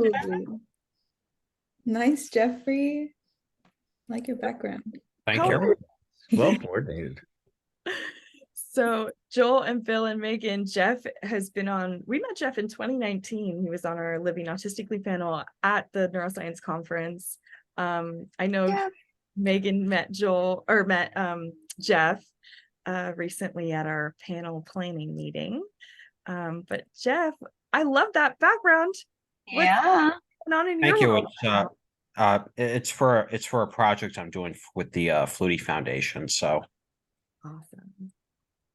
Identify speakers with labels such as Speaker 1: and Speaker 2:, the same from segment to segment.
Speaker 1: Ooh, nice, Jeffrey. I like your background.
Speaker 2: Thank you. Well coordinated.
Speaker 3: So Joel and Phil and Meagan, Jeff has been on, we met Jeff in 2019. He was on our Living Autistically panel at the neuroscience conference. I know Meagan met Jeff recently at our panel planning meeting. But Jeff, I love that background.
Speaker 4: Yeah.
Speaker 3: What's going on in
Speaker 2: Thank
Speaker 3: your
Speaker 2: you.
Speaker 3: world?
Speaker 2: It's for a project I'm doing with the Flutie Foundation. So
Speaker 3: Awesome.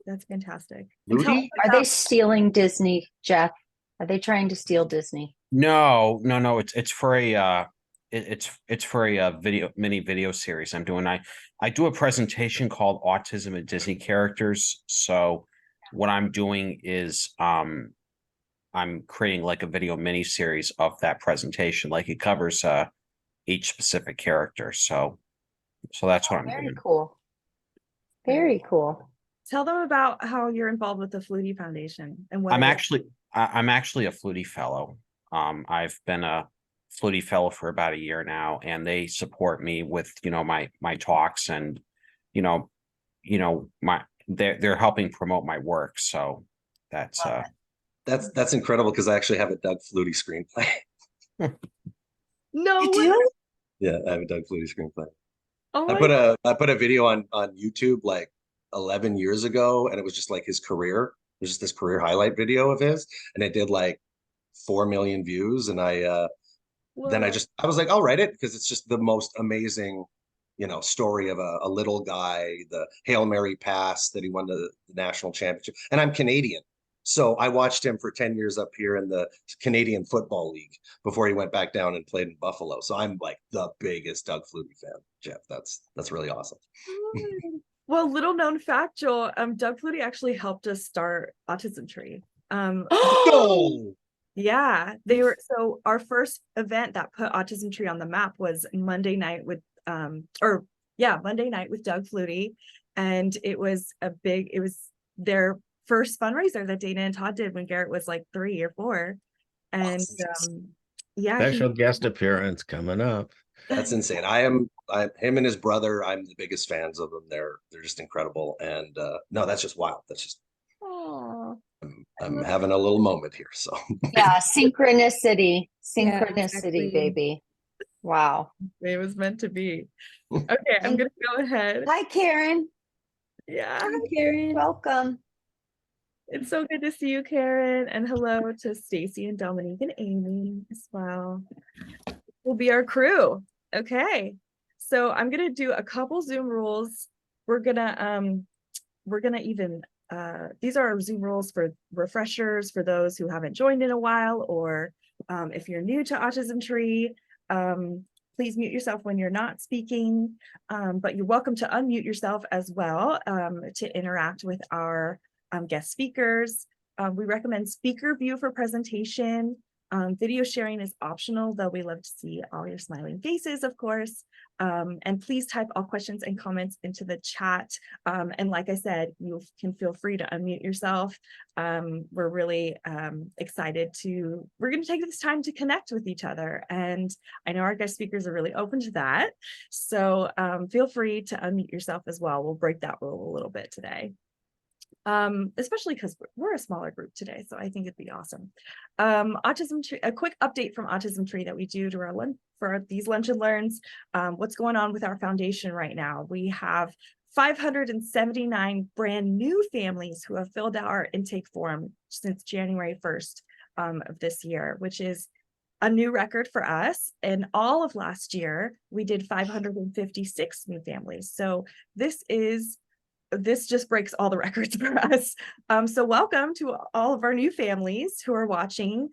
Speaker 3: That's fantastic.
Speaker 4: Flutie? Are they stealing Disney, Jeff? Are they trying to steal Disney?
Speaker 2: no. It's for a it's for a mini video series I'm doing. I do a presentation called Autism and Disney Characters. So what I'm doing is I'm creating like a video mini series of that presentation. Like it covers each specific character. So that's what I'm doing.
Speaker 4: Very cool. Very cool.
Speaker 3: Tell them about how you're involved with the Flutie Foundation and what
Speaker 2: I'm actually a Flutie fellow. I've been a Flutie fellow for about a year now, and they support me with my talks and they're helping promote my work. So that's
Speaker 5: incredible because I actually have a Doug Flutie screenplay.
Speaker 3: No,
Speaker 4: you do?
Speaker 5: Yeah, I have a Doug Flutie screenplay.
Speaker 3: Oh
Speaker 5: I put a video on YouTube like 11 years ago, and it was just like his career. It was just this career highlight video of his, and it did like 4 million views. And I was like, I'll write it because it's just the most amazing, story of a little guy, the Hail Mary pass that he won the national championship. And I'm Canadian. So I watched him for 10 years up here in the Canadian Football League before he went back down and played in Buffalo. So I'm like the biggest Doug Flutie fan, Jeff. That's really awesome.
Speaker 3: Well, little known fact, Joel, Doug Flutie actually helped us start Autism Tree. Yeah, so our first event that put Autism Tree on the map was Monday night with Doug Flutie. And it was their first fundraiser that Dana and Todd did when Garrett was like 3 or 4. And
Speaker 2: special guest appearance coming up.
Speaker 5: That's insane. I'm him and his brother. I'm the biggest fans of them. They're just incredible. And no, that's just wild. That's just I'm having a little moment here. So
Speaker 4: yeah, synchronicity,
Speaker 1: Yeah, exactly.
Speaker 4: baby. Wow.
Speaker 3: It was meant to be. Okay, I'm gonna go ahead.
Speaker 4: Hi, Karen.
Speaker 3: Yeah.
Speaker 1: Hi, Karen.
Speaker 4: Welcome.
Speaker 3: It's so good to see you, Karen. And hello to Stacy and Dominique and Amy as well. Will be our crew. Okay. So I'm gonna do a couple Zoom rules. We're gonna even these are Zoom rules for refreshers for those who haven't joined in a while, or if you're new to Autism Tree, please mute yourself when you're not speaking, but you're welcome to unmute yourself as well to interact with our guest speakers. We recommend speaker view for presentation. Video sharing is optional, though we love to see all your smiling faces, of course. And please type all questions and comments into the chat. And like I said, you can feel free to unmute yourself. We're really excited we're going to take this time to connect with each other. And I know our guest speakers are really open to that. So feel free to unmute yourself as well. We'll break that rule a little bit today. Especially because we're a smaller group today, so I think it'd be awesome. Autism Tree, a quick update from Autism Tree that we do to for these lunch and learns. What's going on with our foundation right now? We have 579 brand new families who have filled out our intake form since January 1st of this year, which is a new record for us. And all of last year, we did 556 new families. So this just breaks all the records for us. So welcome to all of our new families who are watching.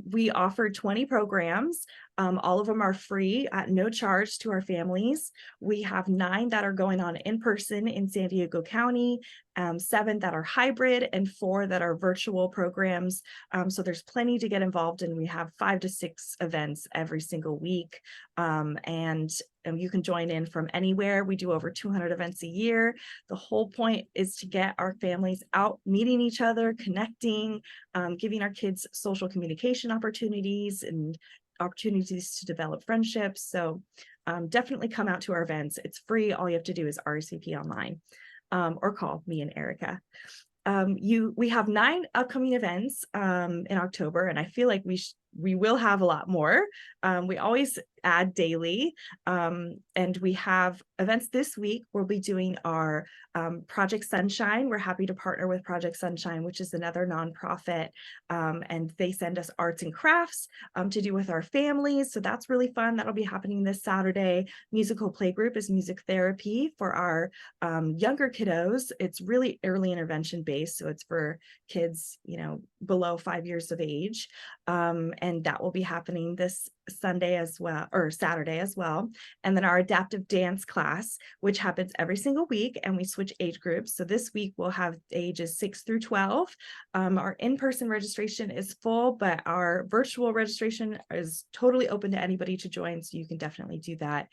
Speaker 3: We offer 20 programs. All of them are free at no charge to our families. We have 9 that are going on in person in San Diego County, 7 that are hybrid, and 4 that are virtual programs. So there's plenty to get involved in. We have 5 to 6 events every single week. And you can join in from anywhere. We do over 200 events a year. The whole point is to get our families out, meeting each other, connecting, giving our kids social communication opportunities and opportunities to develop friendships. So definitely come out to our events. It's free. All you have to do is RSVP online or call me and Erica. We have 9 upcoming events in October, and I feel like we will have a lot more. We always add daily, and we have events this week. We'll be doing our Project Sunshine. We're happy to partner with Project Sunshine, which is another nonprofit, and they send us arts and crafts to do with our families. So that's really fun. That'll be happening this Saturday. Musical playgroup is music therapy for our younger kiddos. It's really early intervention based, so it's for kids, below 5 years of age, and that will be happening this Sunday as well, or Saturday as well. And then our adaptive dance class, which happens every single week, and we switch age groups. So this week we'll have ages 6 through 12. Our in-person registration is full, but our virtual registration is totally open to anybody to join, so you can definitely do that.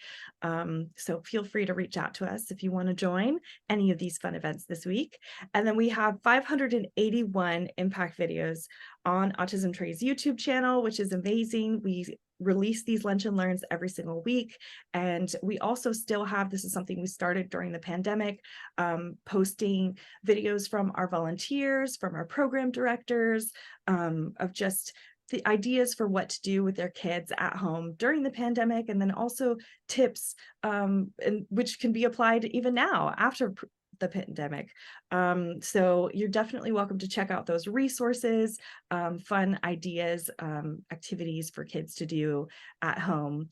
Speaker 3: So feel free to reach out to us if you want to join any of these fun events this week. And then we have 581 impact videos on Autism Tree's YouTube channel, which is amazing. We release these lunch and learns every single week. And we also still have, this is something we started during the pandemic, posting videos from our volunteers, from our program directors, of just the ideas for what to do with their kids at home during the pandemic, and then also tips which can be applied even now after the pandemic. So you're definitely welcome to check out those resources, fun ideas, activities for kids to do at home,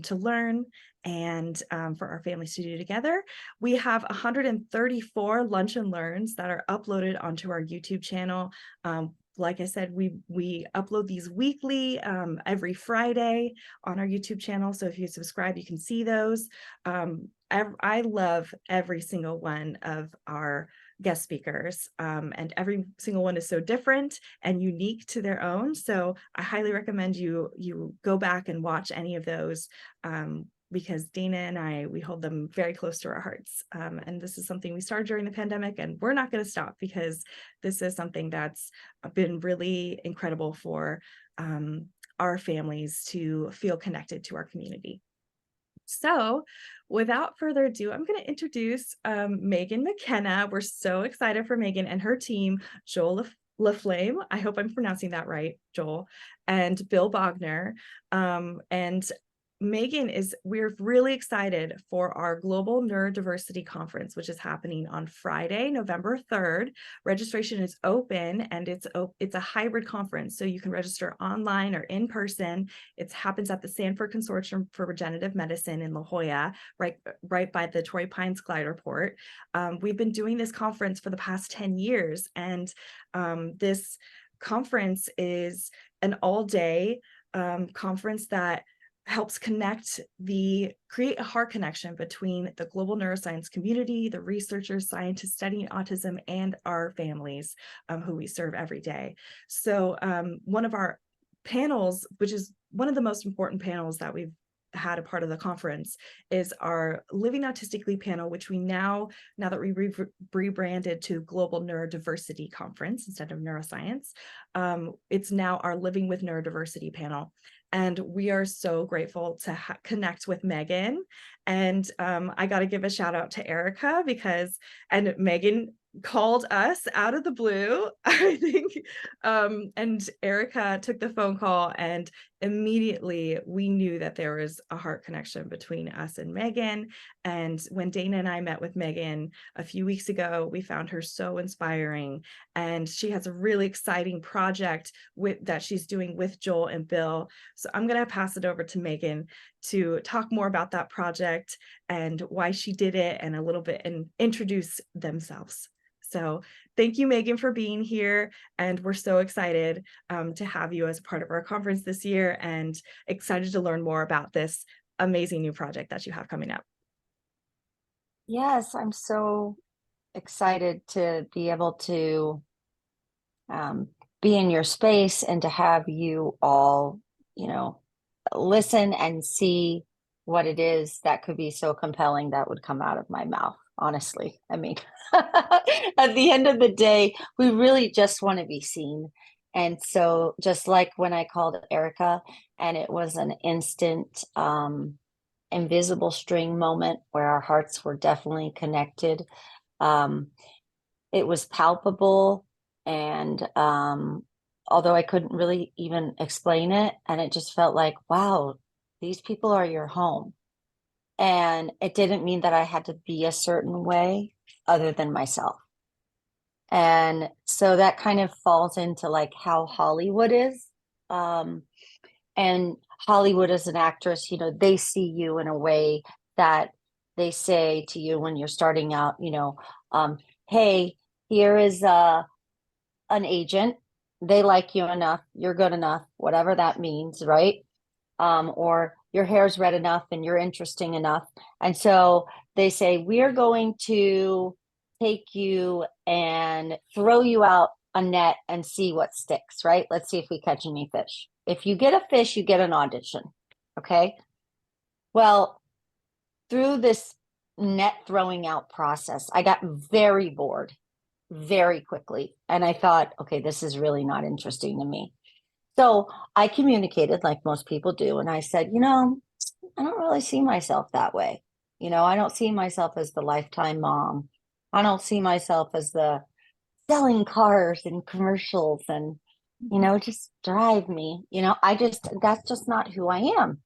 Speaker 3: to learn, and for our families to do together. We have 134 lunch and learns that are uploaded onto our YouTube channel. Like I said, we upload these weekly, every Friday on our YouTube channel. So if you subscribe, you can see those. I love every single one of our guest speakers, and every single one is so different and unique to their own. So I highly recommend you go back and watch any of those, because Dana and we hold them very close to our hearts. And this is something we started during the pandemic, and we're not going to stop, because this is something that's been really incredible for our families to feel connected to our community. So without further ado, I'm going to introduce Meagan McKenna. We're so excited for Meagan and her team, Joel LeFlamme, I hope I'm pronouncing that right, Joel, and Bill Bogner. And Meagan we're really excited for our Global Neurodiversity Conference, which is happening on Friday, November 3rd. Registration is open, and it's a hybrid conference, so you can register online or in person. It happens at the Sanford Consortium for Regenerative Medicine in La Jolla, right by the Torrey Pines Glider Port. We've been doing this conference for the past 10 years, and this conference is an all-day conference that helps create a heart connection between the global neuroscience community, the researchers, scientists studying autism, and our families who we serve every day. So one of our panels, which is one of the most important panels that we've had a part of the conference, is our Living Autistically panel, which we now that we rebranded to Global Neurodiversity Conference instead of Neuroscience, it's now our Living with Neurodiversity panel. And we are so grateful to connect with Meagan. And I got to give a shout out to Erica, and Meagan called us out of the blue, I think. And Erica took the phone call, and immediately we knew that there was a heart connection between us and Meagan. And when Dana and I met with Meagan a few weeks ago, we found her so inspiring. And she has a really exciting project that she's doing with Joel and Bill. So I'm going to pass it over to Meagan to talk more about that project and why she did it, and a little bit, and introduce themselves. So thank you, Meagan, for being here. And we're so excited to have you as part of our conference this year and excited to learn more about this amazing new project that you have coming up.
Speaker 4: Yes, I'm so excited to be able to be in your space and to have you all, listen and see what it is that could be so compelling that would come out of my mouth. Honestly, I mean, at the end of the day, we really just want to be seen. And so just like when I called Erica and it was an instant invisible string moment where our hearts were definitely connected. It was palpable, and although I couldn't really even explain it, and it just felt like, wow, these people are your home. And it didn't mean that I had to be a certain way other than myself. And so that kind of falls into like how Hollywood is. And Hollywood as an actress, they see you in a way that they say to you when you're starting out, hey, here is an agent. They like you enough. You're good enough, whatever that means, right? Or your hair's red enough and you're interesting enough. And so they say, we're going to take you and throw you out a net and see what sticks, right? Let's see if we catch any fish. If you get a fish, you get an audition. Okay. Well, through this net throwing out process, I got very bored very quickly. And I thought, okay, this is really not interesting to me. So I communicated like most people do. And I said, I don't really see myself that way. I don't see myself as the Lifetime mom. I don't see myself as the selling cars and commercials and, just drive me. That's just not who I am.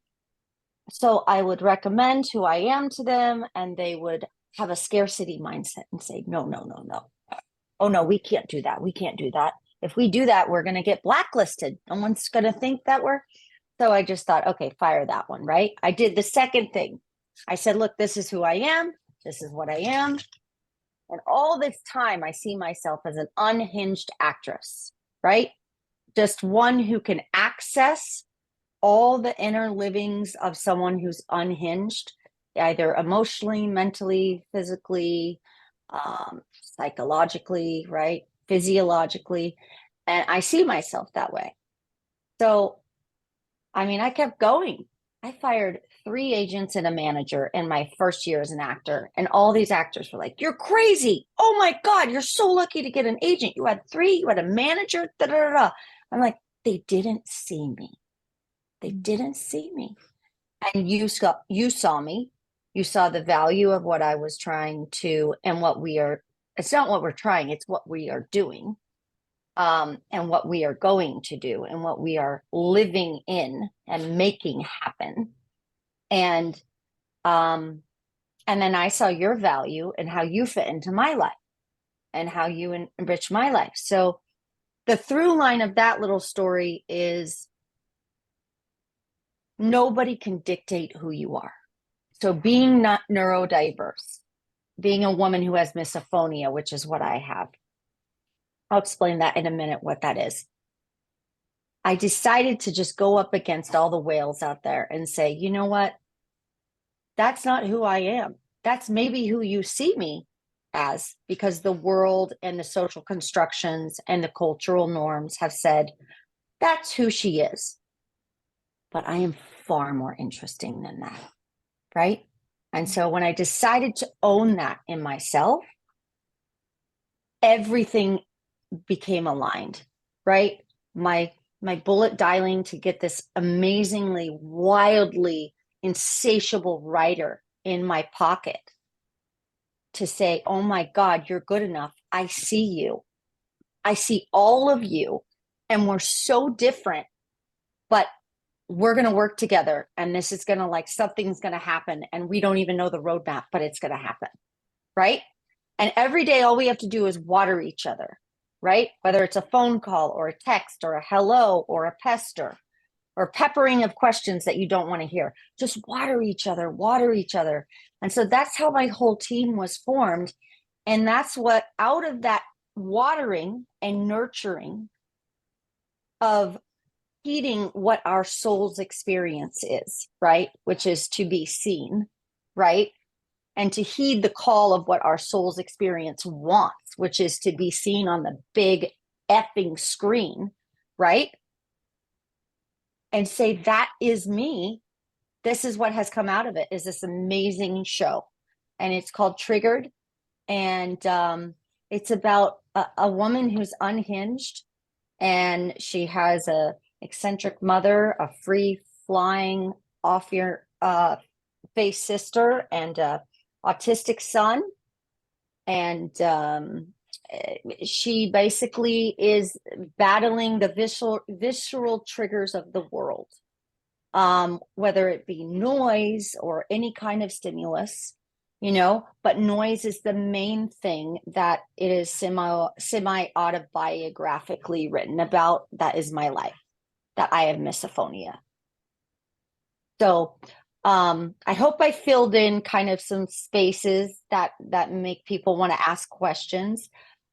Speaker 4: So I would recommend who I am to them, and they would have a scarcity mindset and say, no, no, no, no. Oh, no, we can't do that. We can't do that. If we do that, we're going to get blacklisted. No one's going to think that we're. So I just thought, okay, fire that one, right? I did the second thing. I said, look, this is who I am. This is what I am. And all this time, I see myself as an unhinged actress, right? Just one who can access all the inner livings of someone who's unhinged, either emotionally, mentally, physically, psychologically, right? Physiologically. And I see myself that way. So, I kept going. I fired 3 agents and a manager in my first year as an actor. And all these actors were like, you're crazy. Oh my God, you're so lucky to get an agent. You had 3, you had a manager. Da, da, da, da. I'm like, they didn't see me. They didn't see me. And you saw me. You saw the value of what I was trying to, and what we are. It's not what we're trying, it's what we are doing. And what we are going to do and what we are living in and making happen. And then I saw your value and how you fit into my life and how you enrich my life. So the through line of that little story is nobody can dictate who you are. So being not neurodiverse, being a woman who has misophonia, which is what I have. I'll explain that in a minute, what that is. I decided to just go up against all the whales out there and say, you know what? That's not who I am. That's maybe who you see me as, because the world and the social constructions and the cultural norms have said, that's who she is. But I am far more interesting than that, right? And so when I decided to own that in myself, everything became aligned, right? My bullet dialing to get this amazingly, wildly insatiable writer in my pocket to say, oh my God, you're good enough. I see you. I see all of you. And we're so different, but we're going to work together. And this is going to something's going to happen. And we don't even know the roadmap, but it's going to happen. Right. And every day, all we have to do is water each other. Right? Whether it's a phone call or a text or a hello or a pester or peppering of questions that you don't want to hear. Just water each other. And so that's how my whole team was formed. And that's what, out of that watering and nurturing of heeding what our soul's experience is, right? Which is to be seen, right? And to heed the call of what our soul's experience wants, which is to be seen on the big effing screen, right? And say, that is me. This is what has come out of it, is this amazing show. And it's called Triggered. And it's about a woman who's unhinged, and she has a eccentric mother, a free flying off your face sister, and a autistic son. And she basically is battling the visceral triggers of the world, whether it be noise or any kind of stimulus, you know, but noise is the main thing that it is semi autobiographically written about. That is my life, that I have misophonia. So I hope I filled in kind of some spaces that make people want to ask questions.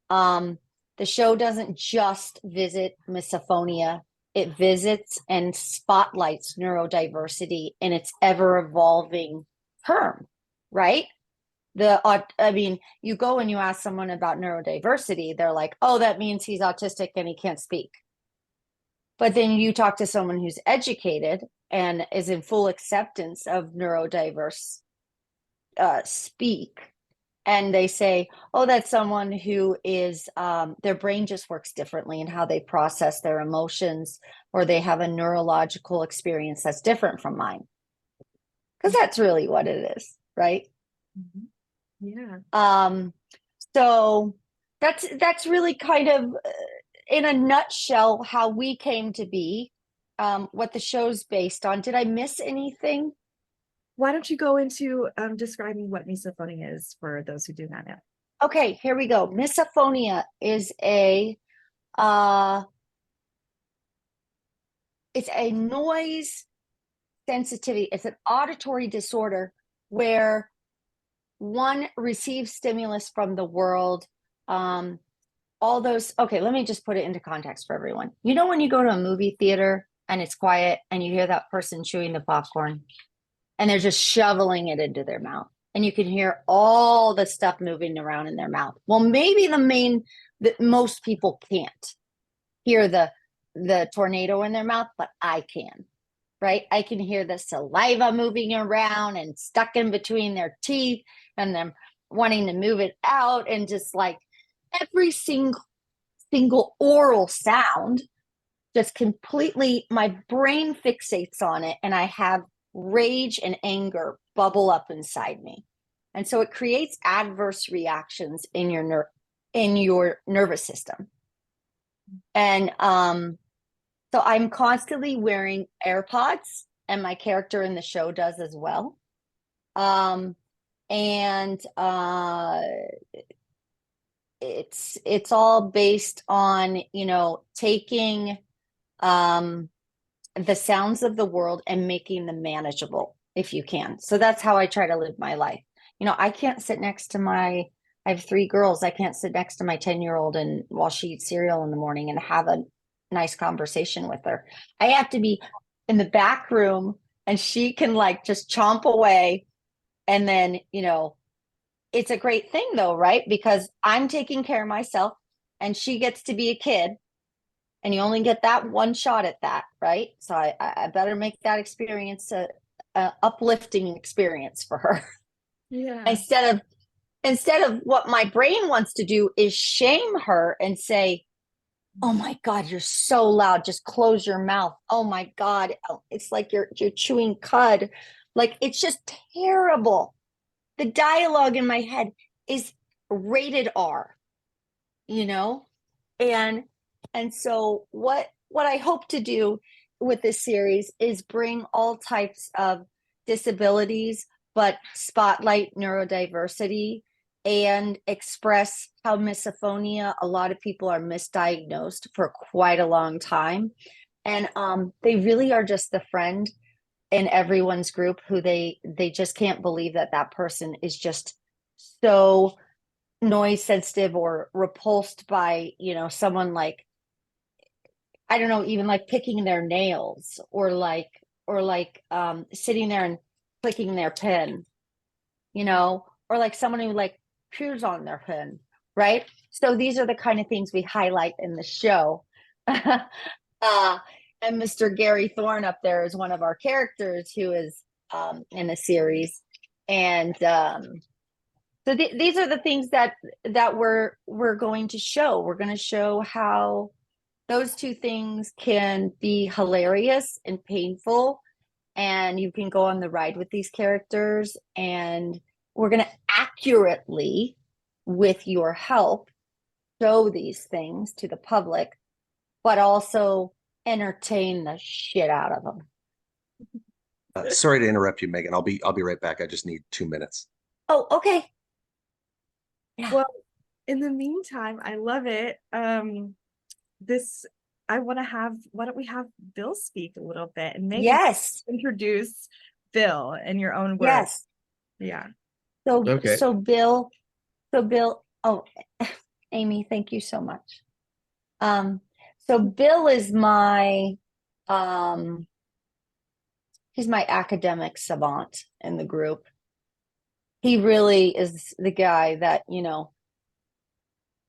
Speaker 4: The show doesn't just visit misophonia. It visits and spotlights neurodiversity in its ever evolving term, right? I mean, you go and you ask someone about neurodiversity, they're like, oh, that means he's autistic and he can't speak. But then you talk to someone who's educated and is in full acceptance of neurodiverse speak, and they say, oh, that's someone who is, their brain just works differently in how they process their emotions, or they have a neurological experience that's different from mine. Because that's really what it is, right?
Speaker 3: Mhm. Yeah.
Speaker 4: So that's really kind of, in a nutshell, how we came to be, what the show's based on. Did I miss anything?
Speaker 3: Why don't you go into describing what misophonia is for those who do not know?
Speaker 4: Okay, here we go. Misophonia is it's a noise sensitivity. It's an auditory disorder where one receives stimulus from the world. All those, okay, let me just put it into context for everyone. You know, when you go to a movie theater and it's quiet and you hear that person chewing the popcorn and they're just shoveling it into their mouth, and you can hear all the stuff moving around in their mouth. Well, maybe that most people can't hear the tornado in their mouth, but I can, right? I can hear the saliva moving around and stuck in between their teeth, and them wanting to move it out, and just like every single oral sound, just completely, my brain fixates on it, and I have rage and anger bubble up inside me. And so it creates adverse reactions in your nervous system. And so I'm constantly wearing AirPods, and my character in the show does as well. It's all based on, you know, taking the sounds of the world and making them manageable if you can. So that's how I try to live my life. You know, I can't sit next to I have 3 girls. I can't sit next to my 10-year-old and while she eats cereal in the morning and have a nice conversation with her. I have to be in the back room, and she can like just chomp away. And then, you know, it's a great thing though, right? Because I'm taking care of myself and she gets to be a kid, and you only get that one shot at that, right? So I better make that experience a uplifting experience for her.
Speaker 3: Yeah.
Speaker 4: Instead of what my brain wants to do is shame her and say, oh my God, you're so loud, just close your mouth. Oh my God, it's like you're chewing cud. Like, it's just terrible. The dialogue in my head is rated R, you know? And so what I hope to do with this series is bring all types of disabilities, but spotlight neurodiversity and express how misophonia, a lot of people are misdiagnosed for quite a long time. And they really are just the friend in everyone's group who they just can't believe that person is just so noise sensitive or repulsed by, someone like, I don't know, even like picking their nails or sitting there and clicking their pen, or like someone who like chews on their pen, right? So these are the kind of things we highlight in the show. And Mr. Gary Thorne up there is one of our characters who is in a series. And so these are the things that we're going to show. We're going to show how those two things can be hilarious and painful, and you can go on the ride with these characters, and we're going to accurately, with your help, show these things to the public, but also entertain the shit out of them.
Speaker 5: Sorry to interrupt you, Megan. I'll be right back. I just need 2 minutes.
Speaker 4: Oh, okay. Yeah.
Speaker 3: Well, in the meantime, I love it. Why don't we have Bill speak a little bit, and Megan,
Speaker 4: Yes.
Speaker 3: introduce Bill in your own words.
Speaker 4: Yes.
Speaker 3: Yeah.
Speaker 4: So Bill, oh, Amy, thank you so much. So Bill is he's my academic savant in the group. He really is the guy that,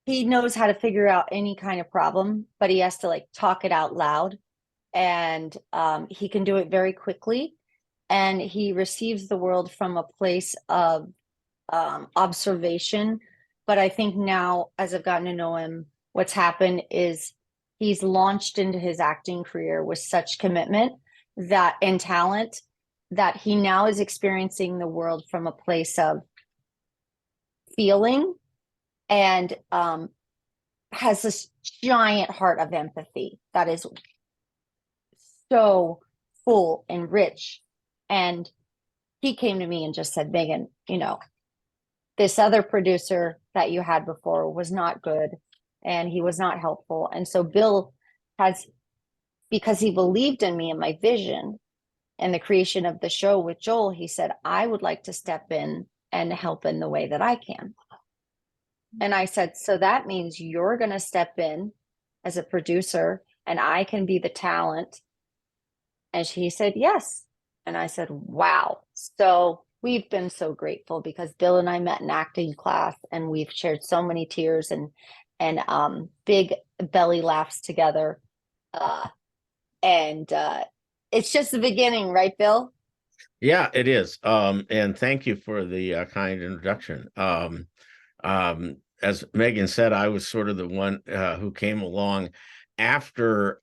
Speaker 4: he knows how to figure out any kind of problem, but he has to like talk it out loud, and he can do it very quickly, and he receives the world from a place of observation. But I think now, as I've gotten to know him, what's happened is he's launched into his acting career with such commitment and talent that he now is experiencing the world from a place of feeling, and has this giant heart of empathy that is so full and rich. And he came to me and just said, Megan, this other producer that you had before was not good, and he was not helpful. And so Bill has, because he believed in me and my vision and the creation of the show with Joel, he said, I would like to step in and help in the way that I can. And I said, so that means you're going to step in as a producer and I can be the talent. And he said, yes. And I said, wow. So we've been so grateful, because Bill and I met in acting class, and we've shared so many tears and big belly laughs together. And it's just the beginning, right, Bill?
Speaker 6: Yeah, it is. And thank you for the kind introduction. As Megan said, I was sort of the one who came along after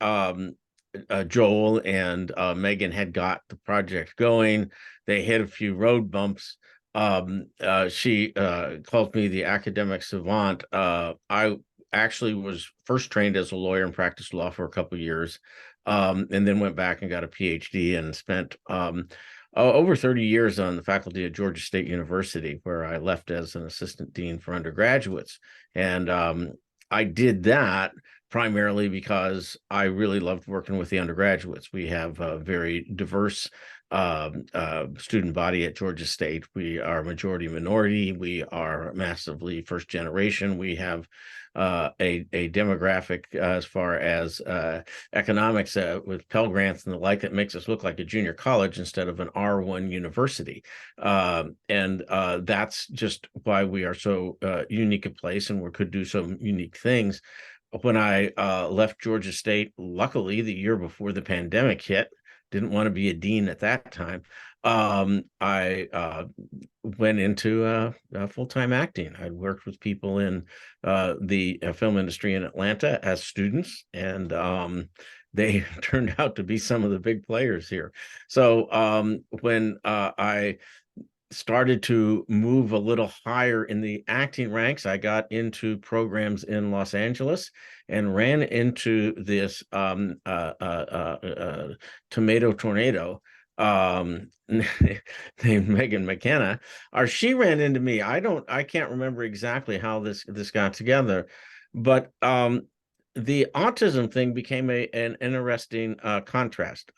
Speaker 6: Joel and Megan had got the project going. They hit a few road bumps. She called me the academic savant. I actually was first trained as a lawyer and practiced law for a couple of years, and then went back and got a PhD and spent over 30 years on the faculty at Georgia State University, where I left as an assistant dean for undergraduates. And I did that primarily because I really loved working with the undergraduates. We have a very diverse student body at Georgia State. We are majority minority. We are massively first generation. We have a demographic as far as economics with Pell Grants and the like that makes us look like a junior college instead of an R1 university. And that's just why we are so unique a place, and we could do some unique things. When I left Georgia State, luckily the year before the pandemic hit, didn't want to be a dean at that time. I went into full-time acting. I'd worked with people in the film industry in Atlanta as students, and they turned out to be some of the big players here. So when I started to move a little higher in the acting ranks, I got into programs in Los Angeles and ran into this tomato tornado named Meagan McKenna, or she ran into me. I can't remember exactly how this got together, but the autism thing became an interesting contrast.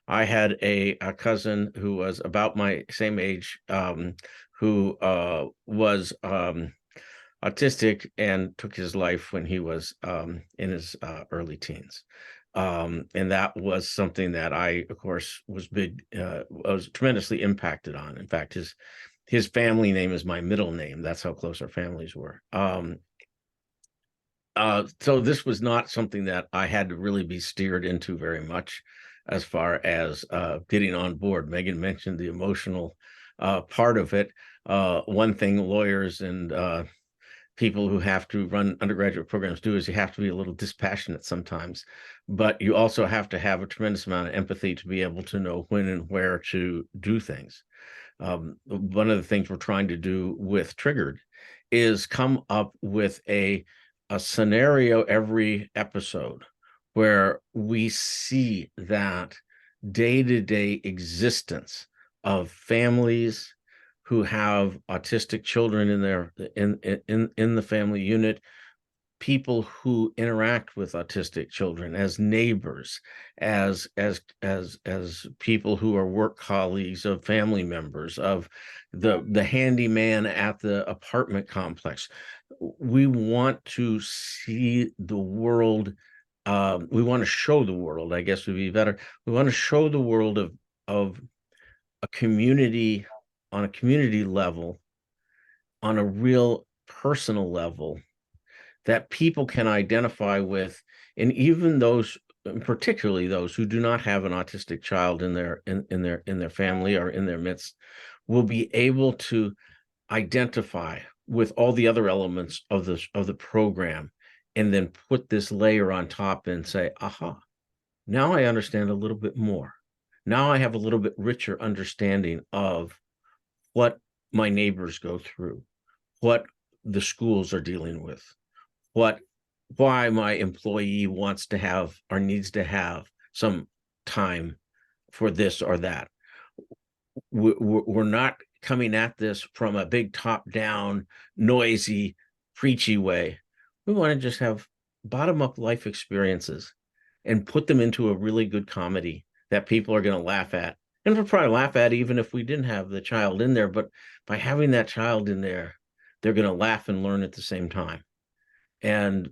Speaker 6: I had a cousin who was about my same age, who was autistic and took his life when he was in his early teens. And that was something that I, of course, was tremendously impacted on. In fact, his family name is my middle name. That's how close our families were. So this was not something that I had to really be steered into very much as far as getting on board. Meagan mentioned the emotional part of it. One thing lawyers and people who have to run undergraduate programs do is you have to be a little dispassionate sometimes, but you also have to have a tremendous amount of empathy to be able to know when and where to do things. One of the things we're trying to do with Triggered is come up with a scenario every episode where we see that day-to-day existence of families who have autistic children in their in the family unit, people who interact with autistic children as neighbors, as people who are work colleagues of family members, of the handyman at the apartment complex. We want to see the world. We want to show the world, I guess would be better. We want to show the world of a community on a community level, on a real personal level, that people can identify with, and even those, particularly those who do not have an autistic child in their family or in their midst, will be able to identify with all the other elements of the program, and then put this layer on top and say, aha, now I understand a little bit more. Now I have a little bit richer understanding of what my neighbors go through, what the schools are dealing with, why my employee wants to have or needs to have some time for this or that. We're not coming at this from a big top-down, noisy, preachy way. We want to just have bottom-up life experiences and put them into a really good comedy that people are going to laugh at. And we'll probably laugh at even if we didn't have the child in there, but by having that child in there, they're going to laugh and learn at the same time. And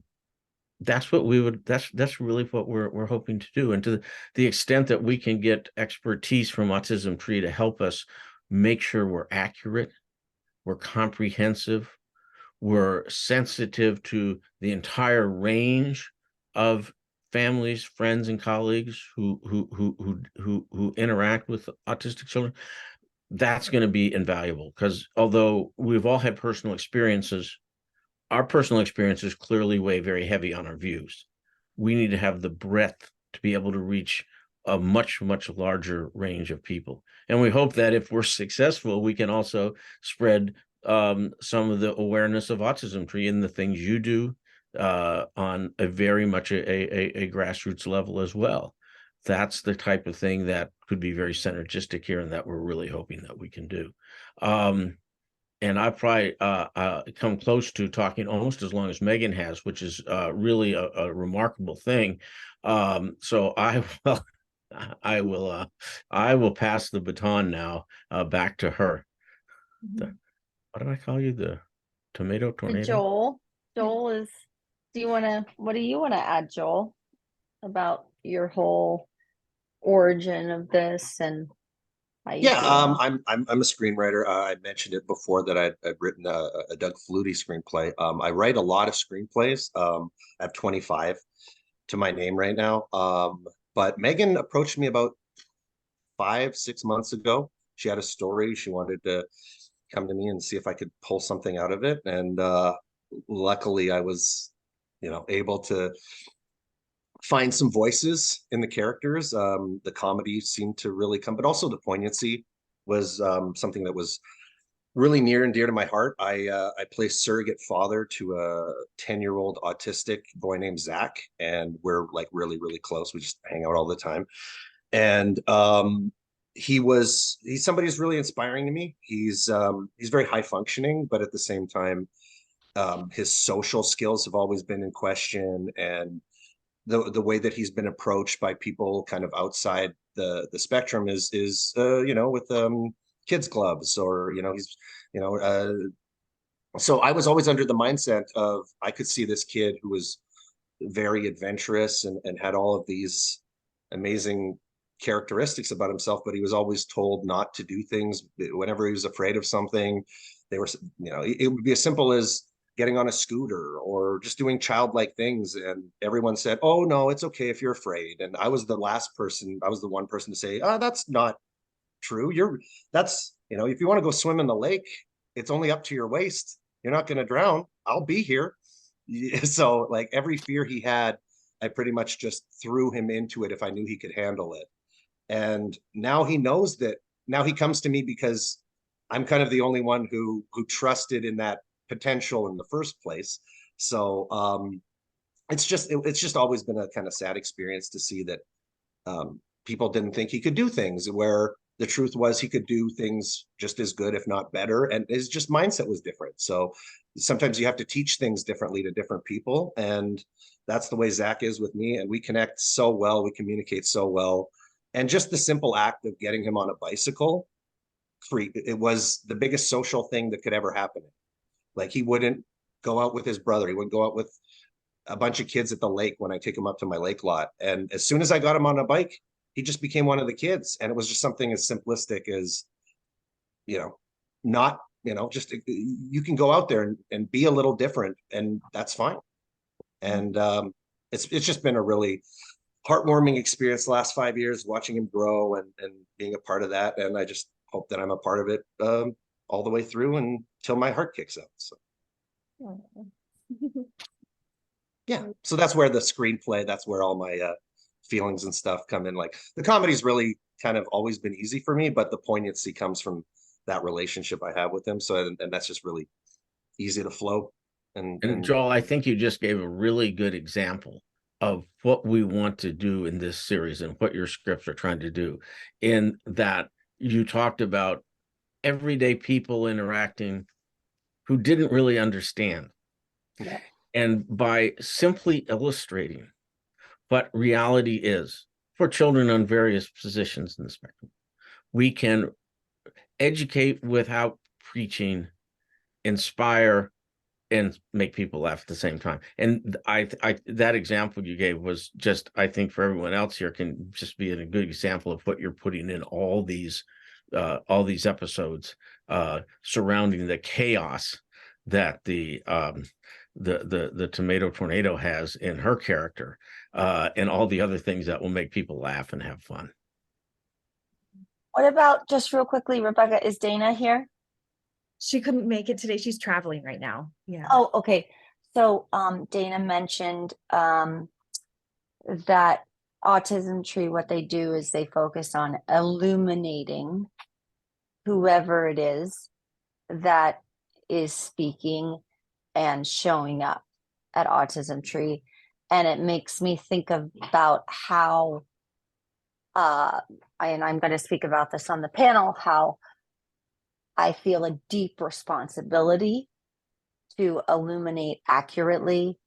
Speaker 6: that's what that's really what we're hoping to do. And to the extent that we can get expertise from Autism Tree to help us make sure we're accurate, we're comprehensive, we're sensitive to the entire range of families, friends, and colleagues who interact with autistic children, that's going to be invaluable. Because although we've all had personal experiences, our personal experiences clearly weigh very heavy on our views. We need to have the breadth to be able to reach a much, much larger range of people. And we hope that if we're successful, we can also spread some of the awareness of Autism Tree and the things you do on a very much a grassroots level as well. That's the type of thing that could be very synergistic here, and that we're really hoping that we can do. And I've probably come close to talking almost as long as Meagan has, which is really a remarkable thing. So I will pass the baton now back to her. What did I call you? The tomato tornado?
Speaker 4: Joel. Joel is. What do you want to add, Joel, about your whole origin of this and?
Speaker 5: Yeah, I'm a screenwriter. I mentioned it before that I'd written a Doug Flutie screenplay. I write a lot of screenplays. I have 25 to my name right now. But Meagan approached me about 5-6 months ago. She had a story. She wanted to come to me and see if I could pull something out of it. And luckily, I was, able to find some voices in the characters. The comedy seemed to really come, but also the poignancy was something that was really near and dear to my heart. I play surrogate father to a 10-year-old autistic boy named Zach, and we're like really, really close. We just hang out all the time. And he's somebody who's really inspiring to me. He's very high functioning, but at the same time, his social skills have always been in question, and the way that he's been approached by people kind of outside the spectrum is with kids clubs, or he's So I was always under the mindset of I could see this kid who was very adventurous and had all of these amazing characteristics about himself, but he was always told not to do things whenever he was afraid of something. They were, it would be as simple as getting on a scooter or just doing childlike things. And everyone said, oh, no, it's okay if you're afraid. And I was the one person to say, oh, that's not true. If you want to go swim in the lake, it's only up to your waist. You're not going to drown. I'll be here. So like every fear he had, I pretty much just threw him into it if I knew he could handle it. And now he knows that. Now he comes to me because I'm kind of the only one who trusted in that potential in the first place. So it's just always been a kind of sad experience to see that people didn't think he could do things, where the truth was he could do things just as good, if not better. And his just mindset was different. So sometimes you have to teach things differently to different people. And that's the way Zach is with me. And we connect so well. We communicate so well. And just the simple act of getting him on a bicycle, it was the biggest social thing that could ever happen. Like he wouldn't go out with his brother. He would go out with a bunch of kids at the lake when I take him up to my lake lot. And as soon as I got him on a bike, he just became one of the kids. And it was just something as simplistic as, not, just you can go out there and be a little different, and that's fine. And it's just been a really heartwarming experience the last 5 years, watching him grow and being a part of that. And I just hope that I'm a part of it all the way through until my heart kicks out. So. Yeah, so that's where the screenplay, that's where all my feelings and stuff come in. Like the comedy's really kind of always been easy for me, but the poignancy comes from that relationship I have with him. So, and that's just really easy to flow. And
Speaker 6: Joel, I think you just gave a really good example of what we want to do in this series and what your scripts are trying to do, in that you talked about everyday people interacting who didn't really understand.
Speaker 4: Yeah.
Speaker 6: And by simply illustrating what reality is for children on various positions in the spectrum, we can educate without preaching, inspire, and make people laugh at the same time. And I that example you gave was just, I think for everyone else here, can just be a good example of what you're putting in all these episodes surrounding the chaos that the tomato tornado has in her character, and all the other things that will make people laugh and have fun.
Speaker 4: What about, just real quickly, Rebecca, is Dana here?
Speaker 3: She couldn't make it today. She's traveling right now. Yeah.
Speaker 4: Oh, okay. So Dana mentioned that Autism Tree, what they do is they focus on illuminating whoever it is that is speaking and showing up at Autism Tree. And it makes me think about how, and I'm going to speak about this on the panel, how I feel a deep responsibility to illuminate accurately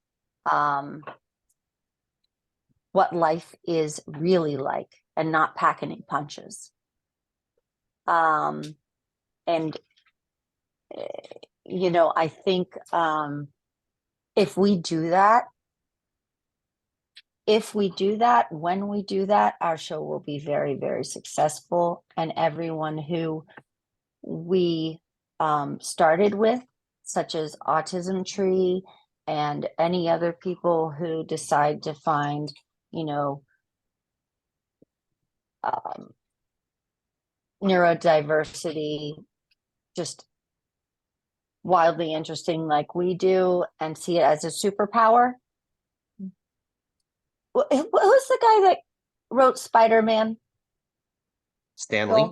Speaker 4: what life is really like, and not pack any punches. And I think if we do that, when we do that, our show will be very, very successful. And everyone who we started with, such as Autism Tree and any other people who decide to find, neurodiversity just wildly interesting like we do, and see it as a superpower. Who's the guy that wrote Spider-Man?
Speaker 5: Stanley?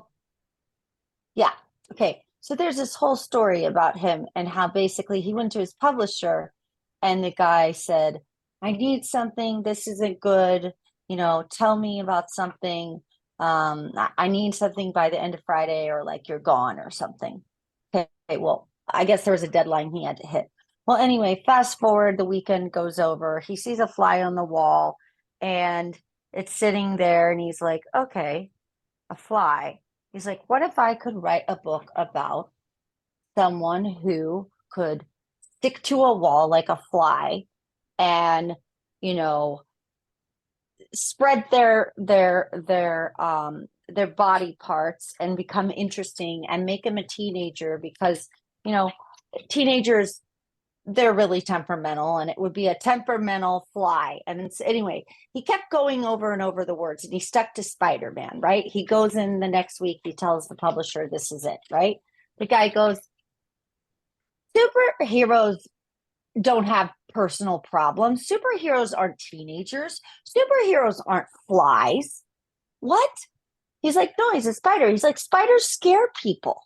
Speaker 4: Yeah. Okay. So there's this whole story about him and how basically he went to his publisher and the guy said, I need something. This isn't good. Tell me about something. I need something by the end of Friday, or like you're gone or something. Okay. Well, I guess there was a deadline he had to hit. Well, anyway, fast forward, the weekend goes over. He sees a fly on the wall and it's sitting there, and he's like, okay, a fly. He's like, what if I could write a book about someone who could stick to a wall like a fly and, you know, spread their body parts and become interesting and make him a teenager, because, you know, teenagers, they're really temperamental, and it would be a temperamental fly. And it's, anyway, he kept going over and over the words, and he stuck to Spider-Man, right? He goes in the next week, he tells the publisher, this is it, right? The guy goes, superheroes don't have personal problems. Superheroes aren't teenagers. Superheroes aren't flies. What? He's like, no, he's a spider. He's like, spiders scare people.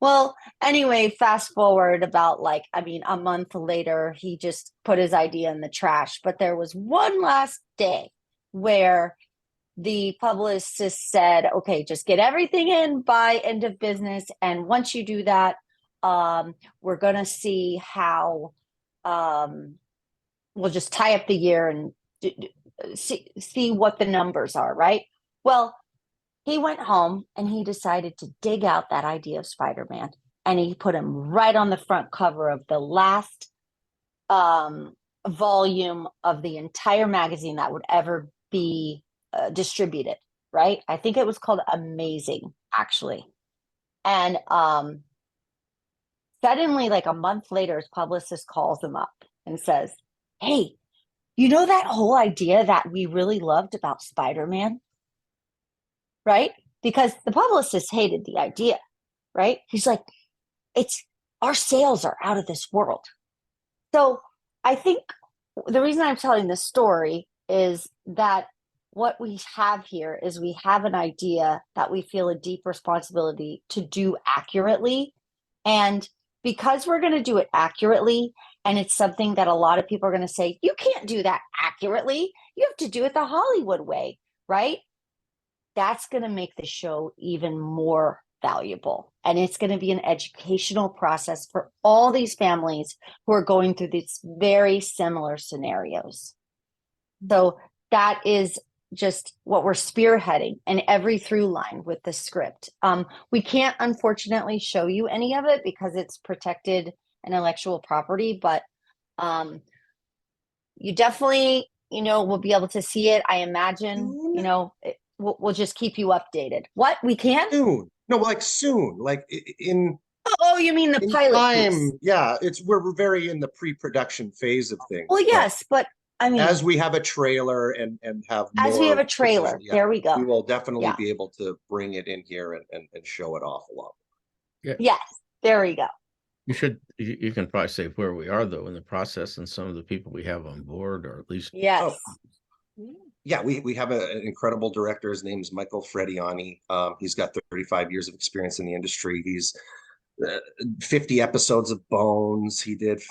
Speaker 4: Well, anyway, fast forward about, like, I mean, a month later, he just put his idea in the trash. But there was one last day where the publicist said, okay, just get everything in by end of business. And once you do that, we're going to see how, we'll just tie up the year and see what the numbers are, right? Well, he went home and he decided to dig out that idea of Spider-Man, and he put him right on the front cover of the last volume of the entire magazine that would ever be distributed, right? I think it was called Amazing, actually. And suddenly, like a month later, his publicist calls him up and says, hey, you know that whole idea that we really loved about Spider-Man? Right? Because the publicist hated the idea, right? He's like, it's, our sales are out of this world. So I think the reason I'm telling this story is that what we have here is we have an idea that we feel a deep responsibility to do accurately. And because we're going to do it accurately, and it's something that a lot of people are going to say, you can't do that accurately. You have to do it the Hollywood way, right? That's going to make the show even more valuable. And it's going to be an educational process for all these families who are going through these very similar scenarios. So that is just what we're spearheading in every through line with the script. We can't, unfortunately, show you any of it because it's protected intellectual property, but you definitely, you know, will be able to see it. I imagine, you know, we'll just keep you updated. What? We can?
Speaker 5: Soon. No, like soon, like in
Speaker 4: Oh, you mean the pilot
Speaker 5: time.
Speaker 4: piece.
Speaker 5: Yeah, we're very in the pre-production phase of things.
Speaker 4: Well, yes, but I mean,
Speaker 5: as we have a trailer and have
Speaker 4: as we
Speaker 5: more
Speaker 4: have a trailer,
Speaker 5: precision,
Speaker 4: there we go.
Speaker 5: we will definitely
Speaker 4: Yeah.
Speaker 5: be able to bring it in here and show it off a lot.
Speaker 4: Yes, there we go.
Speaker 6: You can probably say where we are though in the process and some of the people we have on board, or at least
Speaker 4: Yes.
Speaker 5: Yeah, we have an incredible director. His name's Michael Frediani. He's got 35 years of experience in the industry. He's 50 episodes of Bones. He did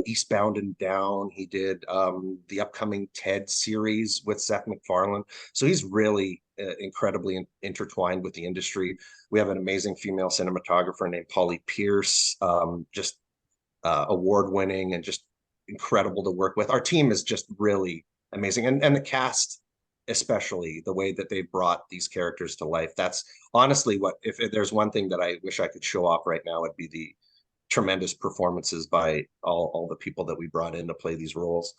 Speaker 5: Eastbound and Down. He did the upcoming Ted series with Seth MacFarlane. So he's really incredibly intertwined with the industry. We have an amazing female cinematographer named Polly Pierce, just award-winning and just incredible to work with. Our team is just really amazing, and the cast, especially the way that they brought these characters to life. That's honestly what, if there's one thing that I wish I could show off right now, it'd be the tremendous performances by all the people that we brought in to play these roles.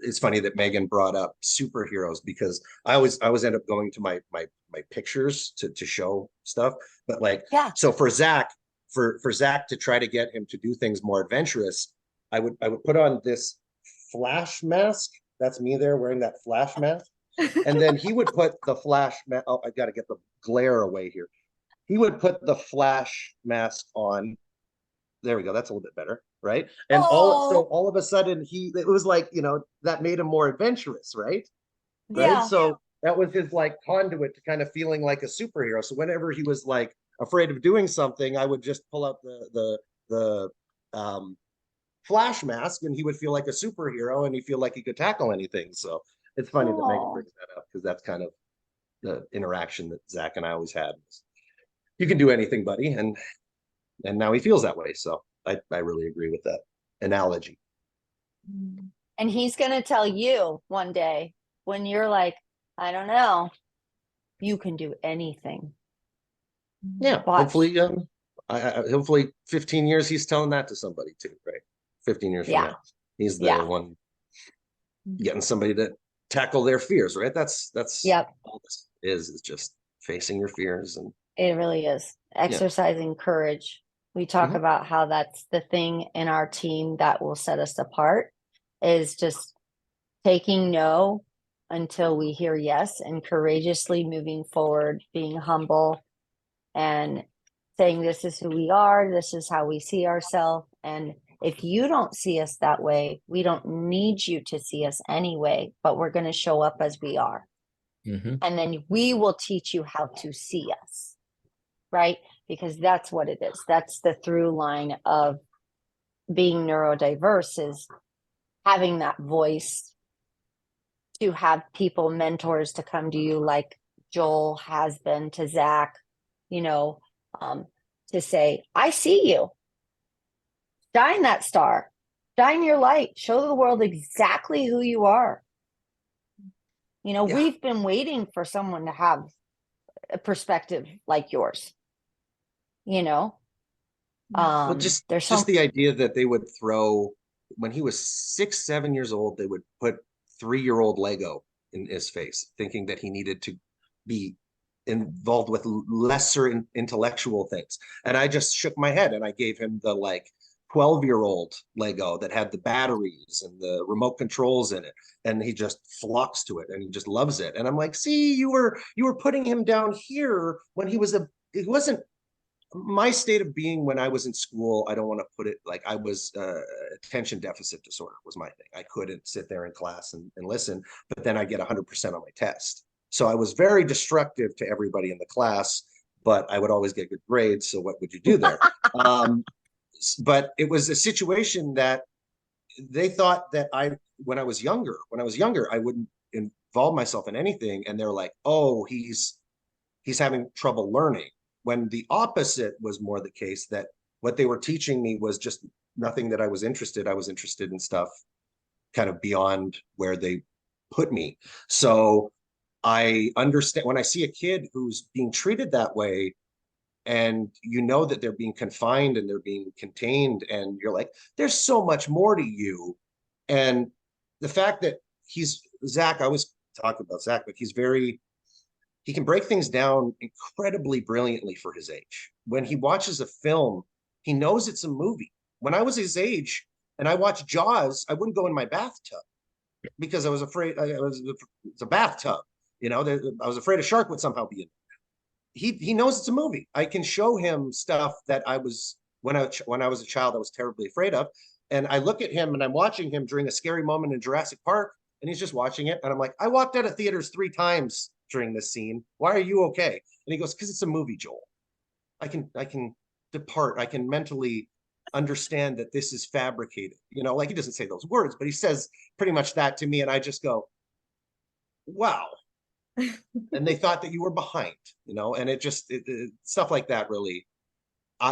Speaker 5: It's funny that Meagan brought up superheroes, because I always end up going to my pictures to show stuff, but like,
Speaker 4: Yeah.
Speaker 5: So for Zach to try to get him to do things more adventurous, I would put on this Flash mask. That's me there wearing that Flash mask. And then he would put the Flash mask. Oh, I got to get the glare away here. He would put the Flash mask on. There we go. That's a little bit better, right? And all of a sudden it was like, you know, that made him more adventurous, right?
Speaker 4: Yeah.
Speaker 5: Right. So that was his like conduit to kind of feeling like a superhero. So whenever he was like afraid of doing something, I would just pull out the Flash mask, and he would feel like a superhero, and he feel like he could tackle anything. So it's funny that Meagan brings that up, because that's kind of the interaction that Zach and I always had. You can do anything, buddy, and now he feels that way. So I really agree with that analogy.
Speaker 4: And he's going to tell you one day when you're like, I don't know, you can do anything.
Speaker 5: Yeah,
Speaker 4: Watch.
Speaker 5: hopefully hopefully 15 years he's telling that to somebody too, right? 15 years from
Speaker 4: Yeah.
Speaker 5: now, he's the
Speaker 4: Yeah.
Speaker 5: one getting somebody to tackle their fears, right? That's
Speaker 4: Yep.
Speaker 5: all this is just facing your fears. And
Speaker 4: It really is. Exercising courage. We talk
Speaker 5: Mhm.
Speaker 4: about how that's the thing in our team that will set us apart, is just taking no until we hear yes, and courageously moving forward, being humble and saying, this is who we are, this is how we see ourselves. And if you don't see us that way, we don't need you to see us anyway, but we're going to show up as we are.
Speaker 6: Mhm.
Speaker 4: And then we will teach you how to see us, right? Because that's what it is. That's the through line of being neurodiverse, is having that voice, to have people, mentors, to come to you like Joel has been to Zach, you know, to say, I see you. Shine that star, shine your light, show the world exactly who you are. You know,
Speaker 5: Yeah.
Speaker 4: we've been waiting for someone to have a perspective like yours, you know.
Speaker 5: Well, just
Speaker 4: There's
Speaker 5: the idea that they would throw, when he was 6, 7 years old, they would put 3-year-old Lego in his face, thinking that he needed to be involved with lesser intellectual things. And I just shook my head and I gave him the like 12-year-old Lego that had the batteries and the remote controls in it. And he just flocks to it and he just loves it. And I'm like, see, you were putting him down here when he wasn't my state of being when I was in school. I don't want to put it like I was attention deficit disorder was my thing. I couldn't sit there in class and listen, but then I get 100% on my test. So I was very destructive to everybody in the class, but I would always get good grades. So what would you do there? But it was a situation that they thought that when I was younger, I wouldn't involve myself in anything. And they're like, oh, he's having trouble learning. When the opposite was more the case, that what they were teaching me was just nothing that I was interested. I was interested in stuff kind of beyond where they put me. So I understand when I see a kid who's being treated that way, and you know that they're being confined and they're being contained, and you're like, there's so much more to you. And the fact that Zach, I was talking about Zach, but he can break things down incredibly brilliantly for his age. When he watches a film, he knows it's a movie. When I was his age and I watched Jaws, I wouldn't go in my bathtub because I was afraid it's a bathtub. You know, I was afraid a shark would somehow be in it. He knows it's a movie. I can show him stuff that I was when I was a child I was terribly afraid of. And I look at him and I'm watching him during a scary moment in Jurassic Park, and he's just watching it. And I'm like, I walked out of theaters 3 times during this scene. Why are you okay? And he goes, because it's a movie, Joel. I can depart. I can mentally understand that this is fabricated. You know, like he doesn't say those words, but he says pretty much that to me. And I just go, wow. And they thought that you were behind, you know, and stuff like that really,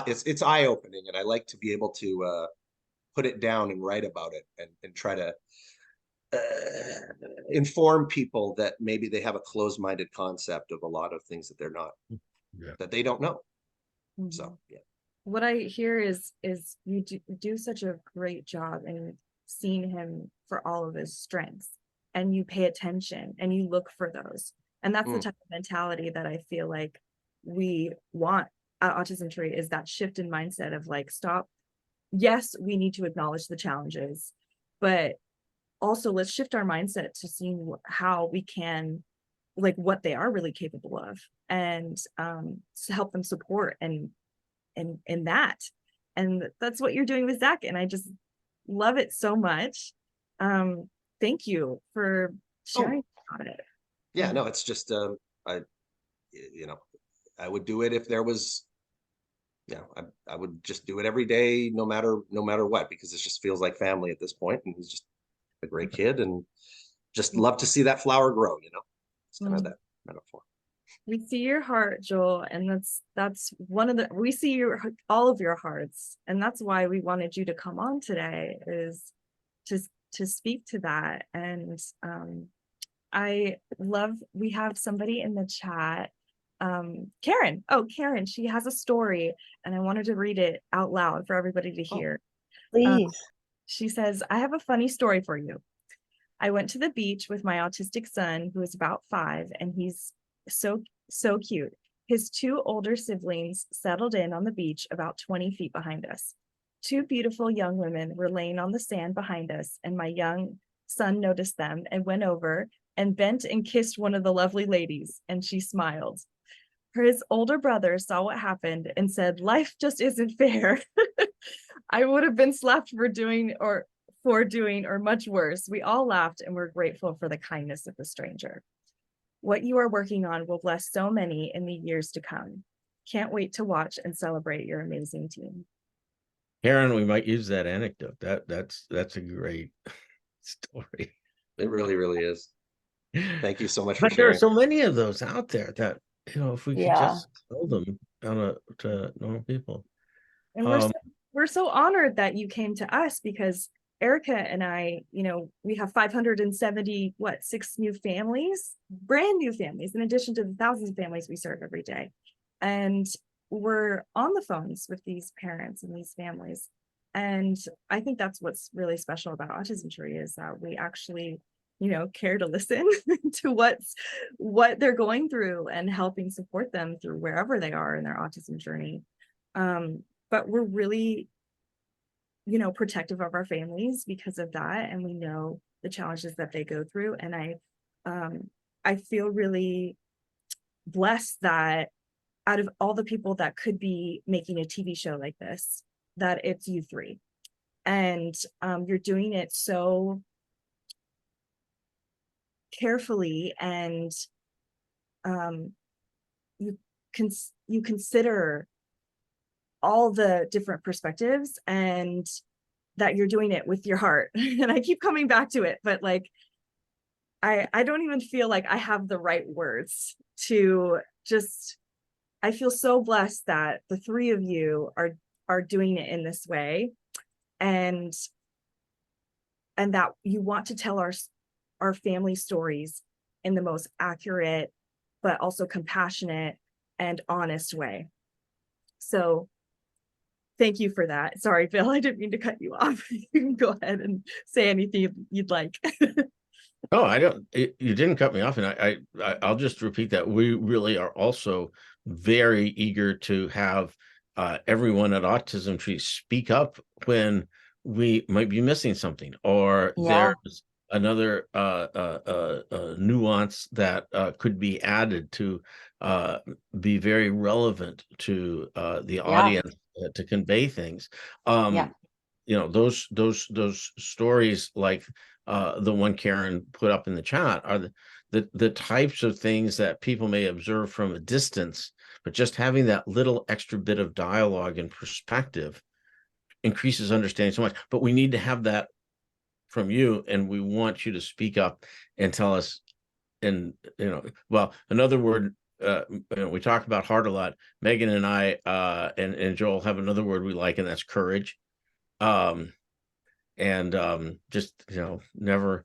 Speaker 5: it's eye-opening. And I like to be able to put it down and write about it and try to inform people that maybe they have a closed-minded concept of a lot of things that they're not, that they don't know. So yeah.
Speaker 3: What I hear is you do such a great job in seeing him for all of his strengths, and you pay attention and you look for those. And that's the type of mentality that I feel like we want at Autism Tree, is that shift in mindset of like, stop. Yes, we need to acknowledge the challenges, but also let's shift our mindset to seeing how we can, like, what they are really capable of, and to help them support and that. And that's what you're doing with Zach, and I just love it so much. Thank you for sharing about it.
Speaker 5: Yeah, no, it's just I would do it if there was, I would just do it every day, no matter what, because it just feels like family at this point. And he's just a great kid, and just love to see that flower grow, you know. It's kind of that metaphor.
Speaker 3: We see your heart, Joel, and that's one of the, we see all of your hearts, and that's why we wanted you to come on today, is to speak to that. And I love, we have somebody in the chat Karen. Oh, Karen, she has a story and I wanted to read it out loud for everybody to hear.
Speaker 4: Please.
Speaker 3: She says, I have a funny story for you. I went to the beach with my autistic son, who is about 5, and he's so cute. His 2 older siblings settled in on the beach about 20 feet behind us. 2 beautiful young women were laying on the sand behind us, and my young son noticed them and went over and bent and kissed one of the lovely ladies, and she smiled. His older brother saw what happened and said, life just isn't fair. I would have been slapped for doing or much worse. We all laughed and were grateful for the kindness of the stranger. What you are working on will bless so many in the years to come. Can't wait to watch and celebrate your amazing team.
Speaker 6: Karen, we might use that anecdote. That's a great story.
Speaker 5: It really, really is. Thank you so much for
Speaker 6: But there are
Speaker 5: sharing.
Speaker 6: so many of those out there that, you know, if we could
Speaker 4: Yeah.
Speaker 6: just tell them to normal people.
Speaker 3: And we're so honored that you came to us, because Erica and I, you know, we have 570, 6 new families, brand new families, in addition to the thousands of families we serve every day. And we're on the phones with these parents and these families. And I think that's what's really special about Autism Tree, is that we actually, you know, care to listen to what they're going through and helping support them through wherever they are in their autism journey. But we're really, you know, protective of our families because of that, and we know the challenges that they go through. And I feel really blessed that out of all the people that could be making a TV show like this, that it's you 3, and you're doing it so carefully, and you consider all the different perspectives, and that you're doing it with your heart. And I keep coming back to it, but like, I don't even feel like I have the right words to just, I feel so blessed that the 3 of you are doing it in this way, and that you want to tell our family stories in the most accurate, but also compassionate and honest way. So thank you for that. Sorry, Bill, I didn't mean to cut you off. You can go ahead and say anything you'd like.
Speaker 6: Oh, you didn't cut me off, and I'll just repeat that we really are also very eager to have everyone at Autism Tree speak up when we might be missing something, or
Speaker 4: Yeah.
Speaker 6: there's another nuance that could be added to be very relevant to the audience, to convey things.
Speaker 4: Yeah.
Speaker 6: You know, those stories, like the one Karen put up in the chat, are the types of things that people may observe from a distance, but just having that little extra bit of dialogue and perspective increases understanding so much. But we need to have that from you, and we want you to speak up and tell us. And, you know, well, another word, you know, we talk about heart a lot. Meagan and I and Joel have another word we like, and that's courage. Just, you know, never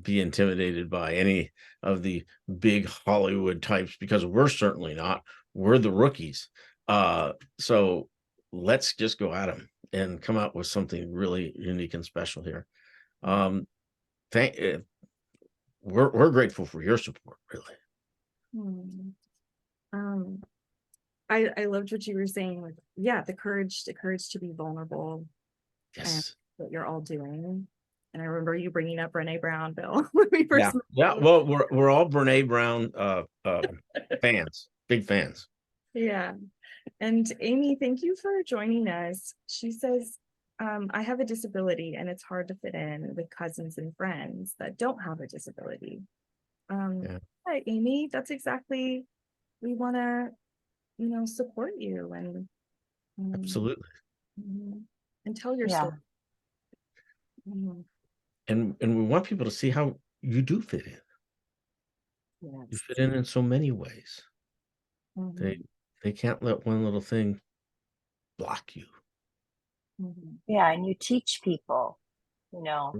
Speaker 6: be intimidated by any of the big Hollywood types, because we're certainly not. We're the rookies. So let's just go at them and come out with something really unique and special here. We're grateful for your support, really.
Speaker 3: I loved what you were saying, like, yeah, the courage to be vulnerable.
Speaker 6: Yes.
Speaker 3: And what you're all doing. And I remember you bringing up Brene Brown, Bill, when we first met.
Speaker 6: Yeah. Well, we're all Brene Brown fans, big fans.
Speaker 3: Yeah. And Amy, thank you for joining us. She says, I have a disability and it's hard to fit in with cousins and friends that don't have a disability. Hi, Amy, that's exactly, we want to, you know, support you and
Speaker 6: Absolutely.
Speaker 3: and tell your story.
Speaker 6: And we want people to see how you do fit in.
Speaker 3: Yes.
Speaker 6: You fit in so many ways. They can't let one little thing block you.
Speaker 4: Yeah, and you teach people, you know,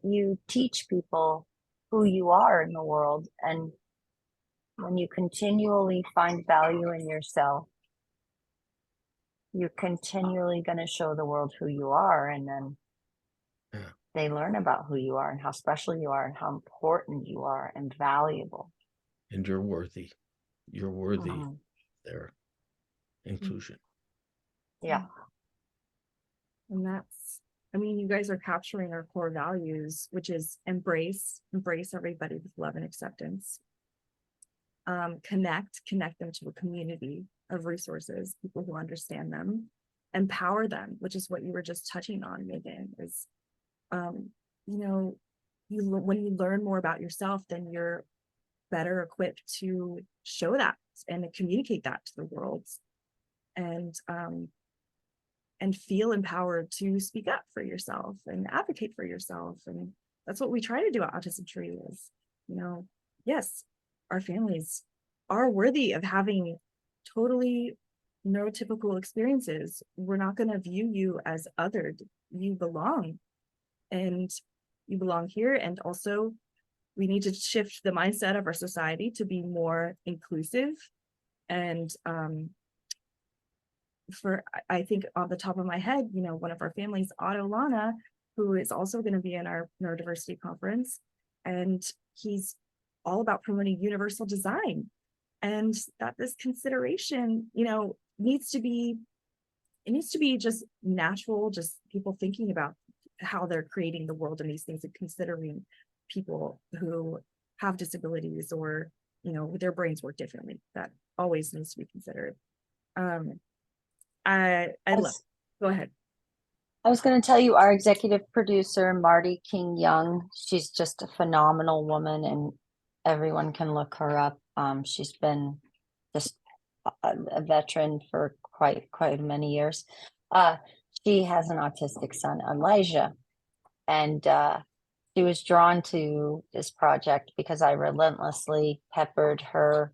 Speaker 4: you teach people who you are in the world, and when you continually find value in yourself, you're continually going to show the world who you are, and then
Speaker 6: Yeah.
Speaker 4: they learn about who you are and how special you are and how important you are and valuable.
Speaker 6: And you're worthy. You're worthy.
Speaker 4: Mhm.
Speaker 6: There. Inclusion.
Speaker 4: Yeah.
Speaker 3: And that's, I mean, you guys are capturing our core values, which is embrace everybody with love and acceptance. Connect them to a community of resources, people who understand them, empower them, which is what you were just touching on, Meagan, is, when you learn more about yourself, then you're better equipped to show that and to communicate that to the world, and feel empowered to speak up for yourself and advocate for yourself. And that's what we try to do at Autism Tree is, yes, our families are worthy of having totally neurotypical experiences. We're not going to view you as othered. You belong, and you belong here. And also, we need to shift the mindset of our society to be more inclusive. And I think on the top of my head, one of our families, Otto Lana, who is also going to be in our neurodiversity conference, and he's all about promoting universal design, and that this consideration, needs to be just natural, just people thinking about how they're creating the world and these things, and considering people who have disabilities or, their brains work differently. That always needs to be considered. I love. Go ahead.
Speaker 4: I was going to tell you, our executive producer, Marty King Young, she's just a phenomenal woman, and everyone can look her up. She's been just a veteran for quite many years. She has an autistic son, Elijah, and she was drawn to this project because I relentlessly peppered her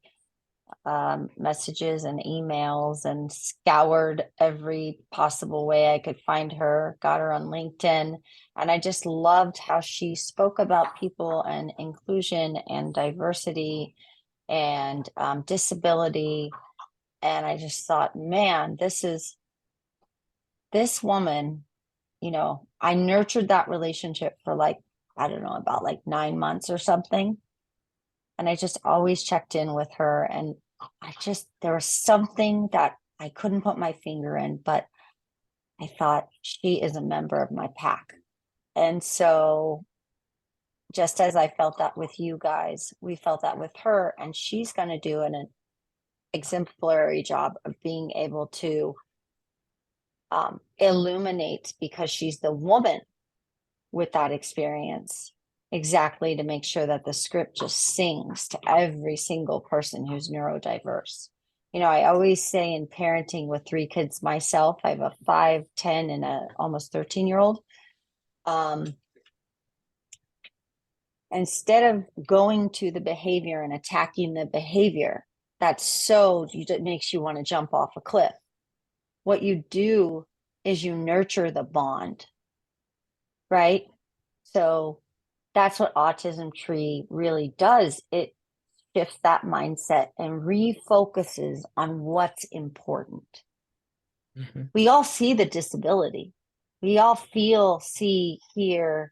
Speaker 4: messages and emails and scoured every possible way I could find her, got her on LinkedIn. And I just loved how she spoke about people and inclusion and diversity and disability. And I just thought, man, this woman, I nurtured that relationship for about 9 months or something. And I just always checked in with her. And there was something that I couldn't put my finger in, but I thought, she is a member of my pack. And so just as I felt that with you guys, we felt that with her, and she's going to do an exemplary job of being able to illuminate, because she's the woman with that experience, exactly to make sure that the script just sings to every single person who's neurodiverse. I always say, in parenting with 3 kids myself, I have a 5, 10, and a almost 13-year-old. Instead of going to the behavior and attacking the behavior, that makes you want to jump off a cliff. What you do is you nurture the bond, right? So that's what Autism Tree really does. It shifts that mindset and refocuses on what's important.
Speaker 6: Mm-hmm.
Speaker 4: We all see the disability. We all feel, see, hear,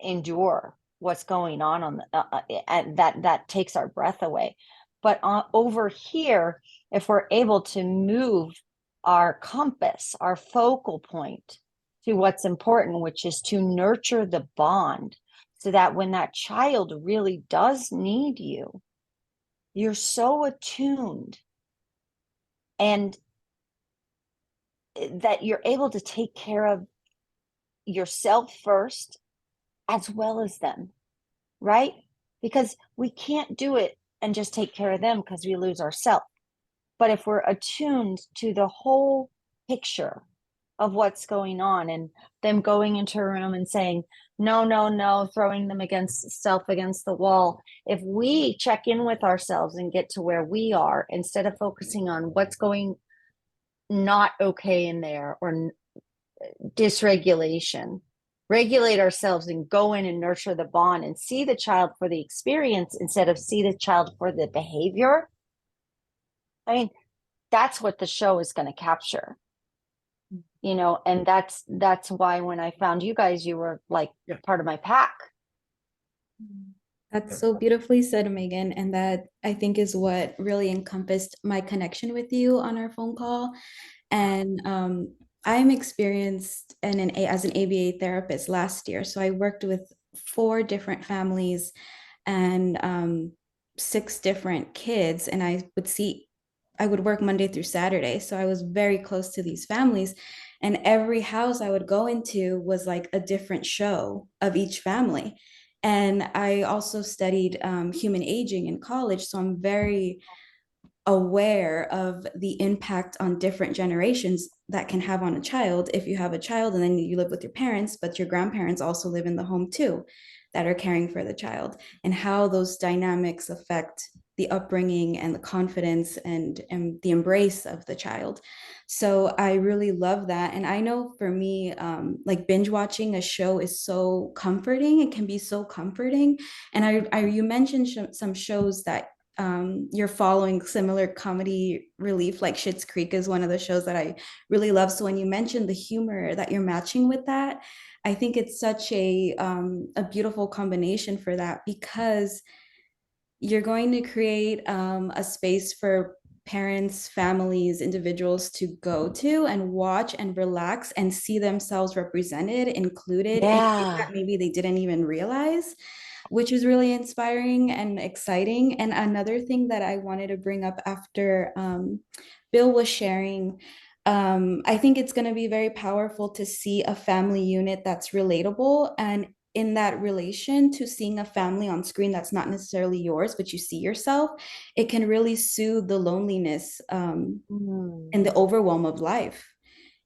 Speaker 4: endure what's going on and that takes our breath away. But over here, if we're able to move our compass, our focal point to what's important, which is to nurture the bond, so that when that child really does need you, you're so attuned and that you're able to take care of yourself first as well as them, right? Because we can't do it and just take care of them, because we lose ourselves. But if we're attuned to the whole picture of what's going on, and them going into a room and saying, no, no, no, throwing them against the wall. If we check in with ourselves and get to where we are, instead of focusing on what's going not okay in there or dysregulation, regulate ourselves and go in and nurture the bond and see the child for the experience instead of see the child for the behavior. I mean, that's what the show is going to capture, you know, and that's why when I found you guys, you were like part of my pack.
Speaker 1: That's so beautifully said, Megan. And that I think is what really encompassed my connection with you on our phone call. And I'm experienced as an ABA therapist last year. So I worked with 4 different families and 6 different kids. And I would work Monday through Saturday. So I was very close to these families. And every house I would go into was like a different show of each family. And I also studied human aging in college. So I'm very aware of the impact on different generations that can have on a child. If you have a child and then you live with your parents, but your grandparents also live in the home too, that are caring for the child, and how those dynamics affect the upbringing and the confidence and the embrace of the child. So I really love that. And I know for me, like binge watching a show is so comforting. It can be so comforting. And you mentioned some shows that you're following similar comedy relief, like Schitt's Creek is one of the shows that I really love. So when you mentioned the humor that you're matching with that, I think it's such a beautiful combination for that, because you're going to create a space for parents, families, individuals to go to and watch and relax and see themselves represented, included in ways that maybe they didn't even realize, which is really inspiring and exciting. And another thing that I wanted to bring up after Bill was sharing, I think it's going to be very powerful to see a family unit that's relatable, and in that relation to seeing a family on screen that's not necessarily yours, but you see yourself, it can really soothe the loneliness and the overwhelm of life.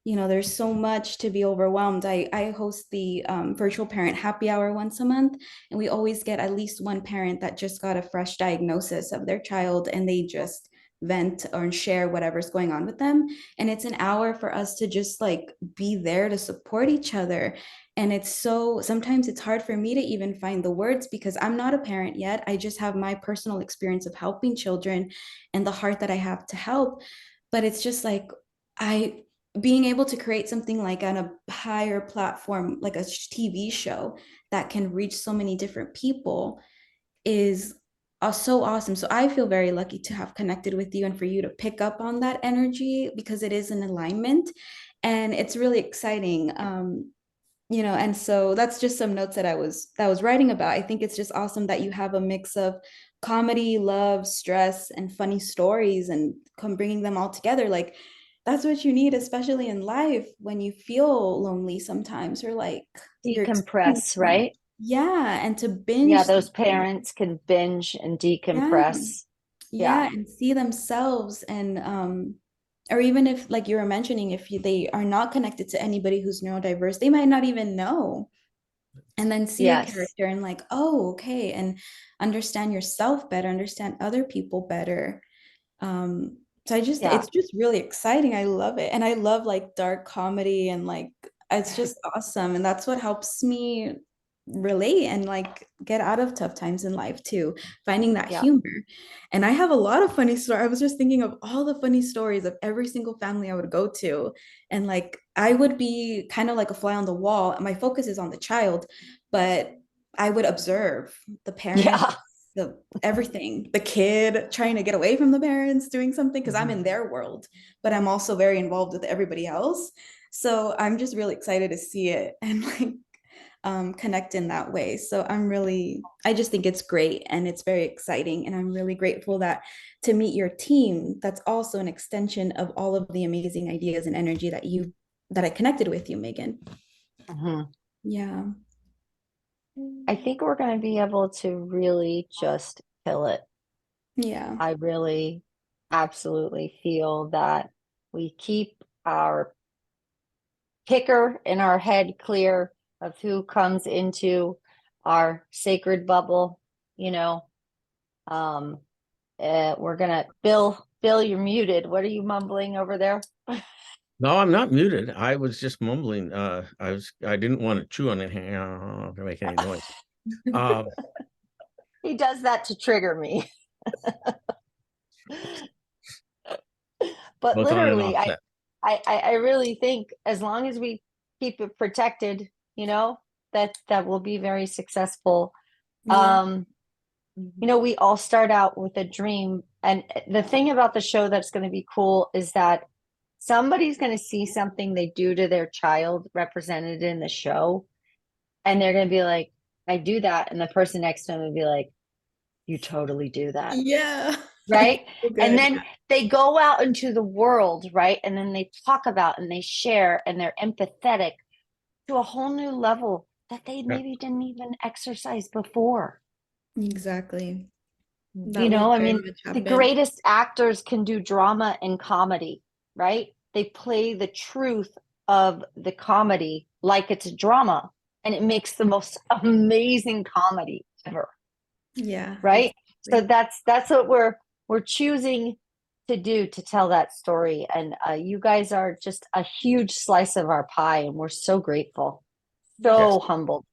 Speaker 1: You know, there's so much to be overwhelmed. I host the virtual parent happy hour once a month, and we always get at least one parent that just got a fresh diagnosis of their child, and they just vent or share whatever's going on with them. And it's an hour for us to just like be there to support each other. And sometimes it's hard for me to even find the words, because I'm not a parent yet. I just have my personal experience of helping children and the heart that I have to help. But it's just like, being able to create something like on a higher platform, like a TV show that can reach so many different people is so awesome. So I feel very lucky to have connected with you and for you to pick up on that energy, because it is an alignment and it's really exciting. You know, and so that's just some notes that I was writing about. I think it's just awesome that you have a mix of comedy, love, stress, and funny stories, and bringing them all together. Like, that's what you need, especially in life when you feel lonely sometimes, or like
Speaker 4: Decompress, right?
Speaker 1: Yeah, and to binge.
Speaker 4: Yeah, those parents can binge and decompress.
Speaker 1: Yeah, and see themselves, and or even if, like you were mentioning, if they are not connected to anybody who's neurodiverse, they might not even know. And then see a character and like, oh, okay, and understand yourself better, understand other people better. So it's just really exciting. I love it. And I love like dark comedy, and like it's just awesome. And that's what helps me relate and like get out of tough times in life too, finding that humor. And I have a lot of funny stories. I was just thinking of all the funny stories of every single family I would go to, and like I would be kind of like a fly on the wall. My focus is on the child, but I would observe the parents, everything, the kid trying to get away from the parents doing something, because I'm in their world, but I'm also very involved with everybody else. So I'm just really excited to see it and like connect in that way. So I just think it's great and it's very exciting. And I'm really grateful to meet your team. That's also an extension of all of the amazing ideas and energy that I connected with you, Meagan. Yeah.
Speaker 4: I think we're going to be able to really just kill it.
Speaker 1: Yeah.
Speaker 4: I really absolutely feel that we keep our picker in our head clear of who comes into our sacred bubble, you know. We're gonna Bill, you're muted. What are you mumbling over there?
Speaker 6: No, I'm not muted. I was just mumbling. I didn't want to chew on it to make any noise. Um,
Speaker 4: He does that to trigger me. But
Speaker 6: both on and
Speaker 4: literally,
Speaker 6: offset.
Speaker 4: I really think as long as we keep it protected, you know, that will be very successful.
Speaker 1: Yeah.
Speaker 4: You know, we all start out with a dream. And the thing about the show that's going to be cool is that somebody's going to see something they do to their child represented in the show. And they're going to be like, I do that. And the person next to them will be like, you totally do that.
Speaker 1: Yeah.
Speaker 4: Right.
Speaker 1: So
Speaker 4: And
Speaker 1: good.
Speaker 4: then they go out into the world, right? And then they talk about and they share and they're empathetic to a whole new level that they maybe didn't even exercise before.
Speaker 1: Exactly.
Speaker 4: You
Speaker 1: That will
Speaker 4: know, I
Speaker 1: very
Speaker 4: mean,
Speaker 1: much
Speaker 4: the
Speaker 1: happen.
Speaker 4: greatest actors can do drama and comedy, right? They play the truth of the comedy like it's a drama, and it makes the most amazing comedy ever,
Speaker 1: Yeah.
Speaker 4: right? So
Speaker 1: exactly.
Speaker 4: that's what we're choosing to do, to tell that story. And you guys are just a huge slice of our pie, and we're so grateful, so
Speaker 6: Yes.
Speaker 4: humbled.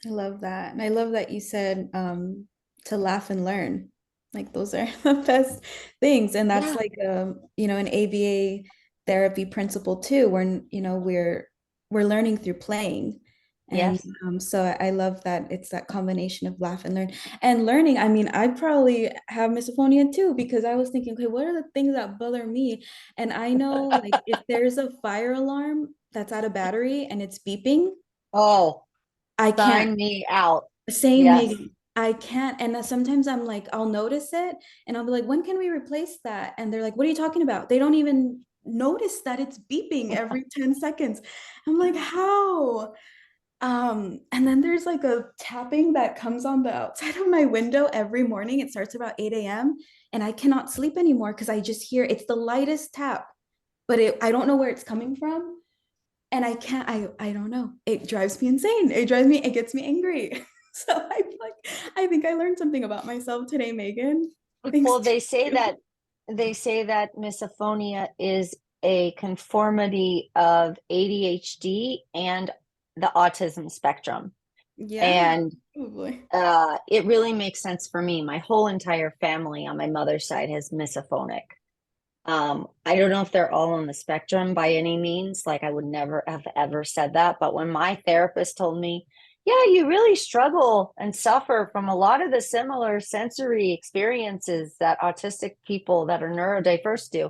Speaker 1: I love that. And I love that you said to laugh and learn. Like those are the best things. And that's
Speaker 4: Yeah.
Speaker 1: like an ABA therapy principle too, where we're learning through playing. And
Speaker 4: Yes.
Speaker 1: so I love that it's that combination of laugh and learn. And learning, I mean, I probably have misophonia too, because I was thinking, okay, what are the things that bother me? And I know like if there's a fire alarm that's out of battery and it's beeping,
Speaker 4: Oh,
Speaker 1: I can't.
Speaker 4: sign me out.
Speaker 1: Same,
Speaker 4: Yes.
Speaker 1: Megan. I can't. And sometimes I'm like, I'll notice it and I'll be like, when can we replace that? And they're like, what are you talking about? They don't even notice that it's beeping every 10 seconds. I'm like, how? And then there's like a tapping that comes on the outside of my window every morning. It starts about 8 a.m. and I cannot sleep anymore because I just hear it's the lightest tap, but I don't know where it's coming from. And I can't, I don't know. It drives me insane. It gets me angry. So I think I learned something about myself today, Megan. Thanks
Speaker 4: Well,
Speaker 1: to you.
Speaker 4: they say that misophonia is a conformity of ADHD and the autism spectrum.
Speaker 1: Yeah,
Speaker 4: And
Speaker 1: probably.
Speaker 4: it really makes sense for me. My whole entire family on my mother's side has misophonic. I don't know if they're all on the spectrum by any means. Like, I would never have ever said that. But when my therapist told me, yeah, you really struggle and suffer from a lot of the similar sensory experiences that autistic people that are neurodiverse do,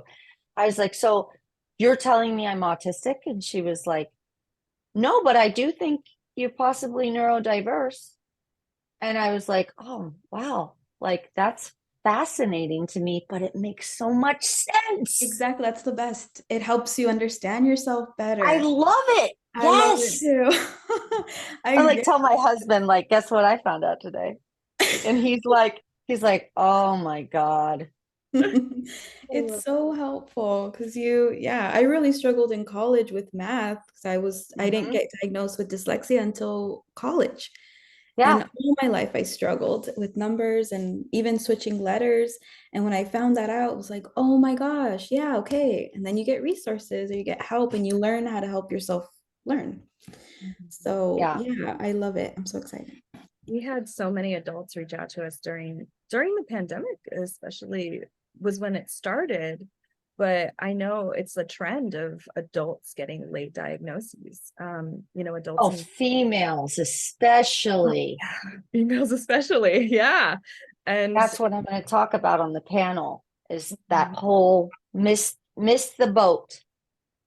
Speaker 4: I was like, so you're telling me I'm autistic? And she was like, no, but I do think you're possibly neurodiverse. And I was like, oh, wow, like that's fascinating to me, but it makes so much sense.
Speaker 1: Exactly. That's the best. It helps you understand yourself
Speaker 4: I
Speaker 1: better.
Speaker 4: love it.
Speaker 1: I love it
Speaker 4: Yes.
Speaker 1: too.
Speaker 4: I
Speaker 1: I
Speaker 4: like tell my husband, like, guess what I found out today? And he's like, oh my God.
Speaker 1: It's so helpful because yeah, I really struggled in college with math because I didn't
Speaker 4: Mhm.
Speaker 1: get diagnosed with dyslexia until college. And
Speaker 4: Yeah.
Speaker 1: all my life, I struggled with numbers and even switching letters. And when I found that out, it was like, oh my gosh, yeah, okay. And then you get resources or you get help and you learn how to help yourself learn. So
Speaker 4: Yeah.
Speaker 1: yeah, I love it. I'm so excited.
Speaker 3: We had so many adults reach out to us during the pandemic, especially was when it started. But I know it's a trend of adults getting late diagnoses. Adults
Speaker 4: Oh,
Speaker 3: and
Speaker 4: females especially.
Speaker 3: females especially. Yeah. And
Speaker 4: That's what I'm going to talk about on the panel, is that
Speaker 3: Mhm.
Speaker 4: whole miss the boat.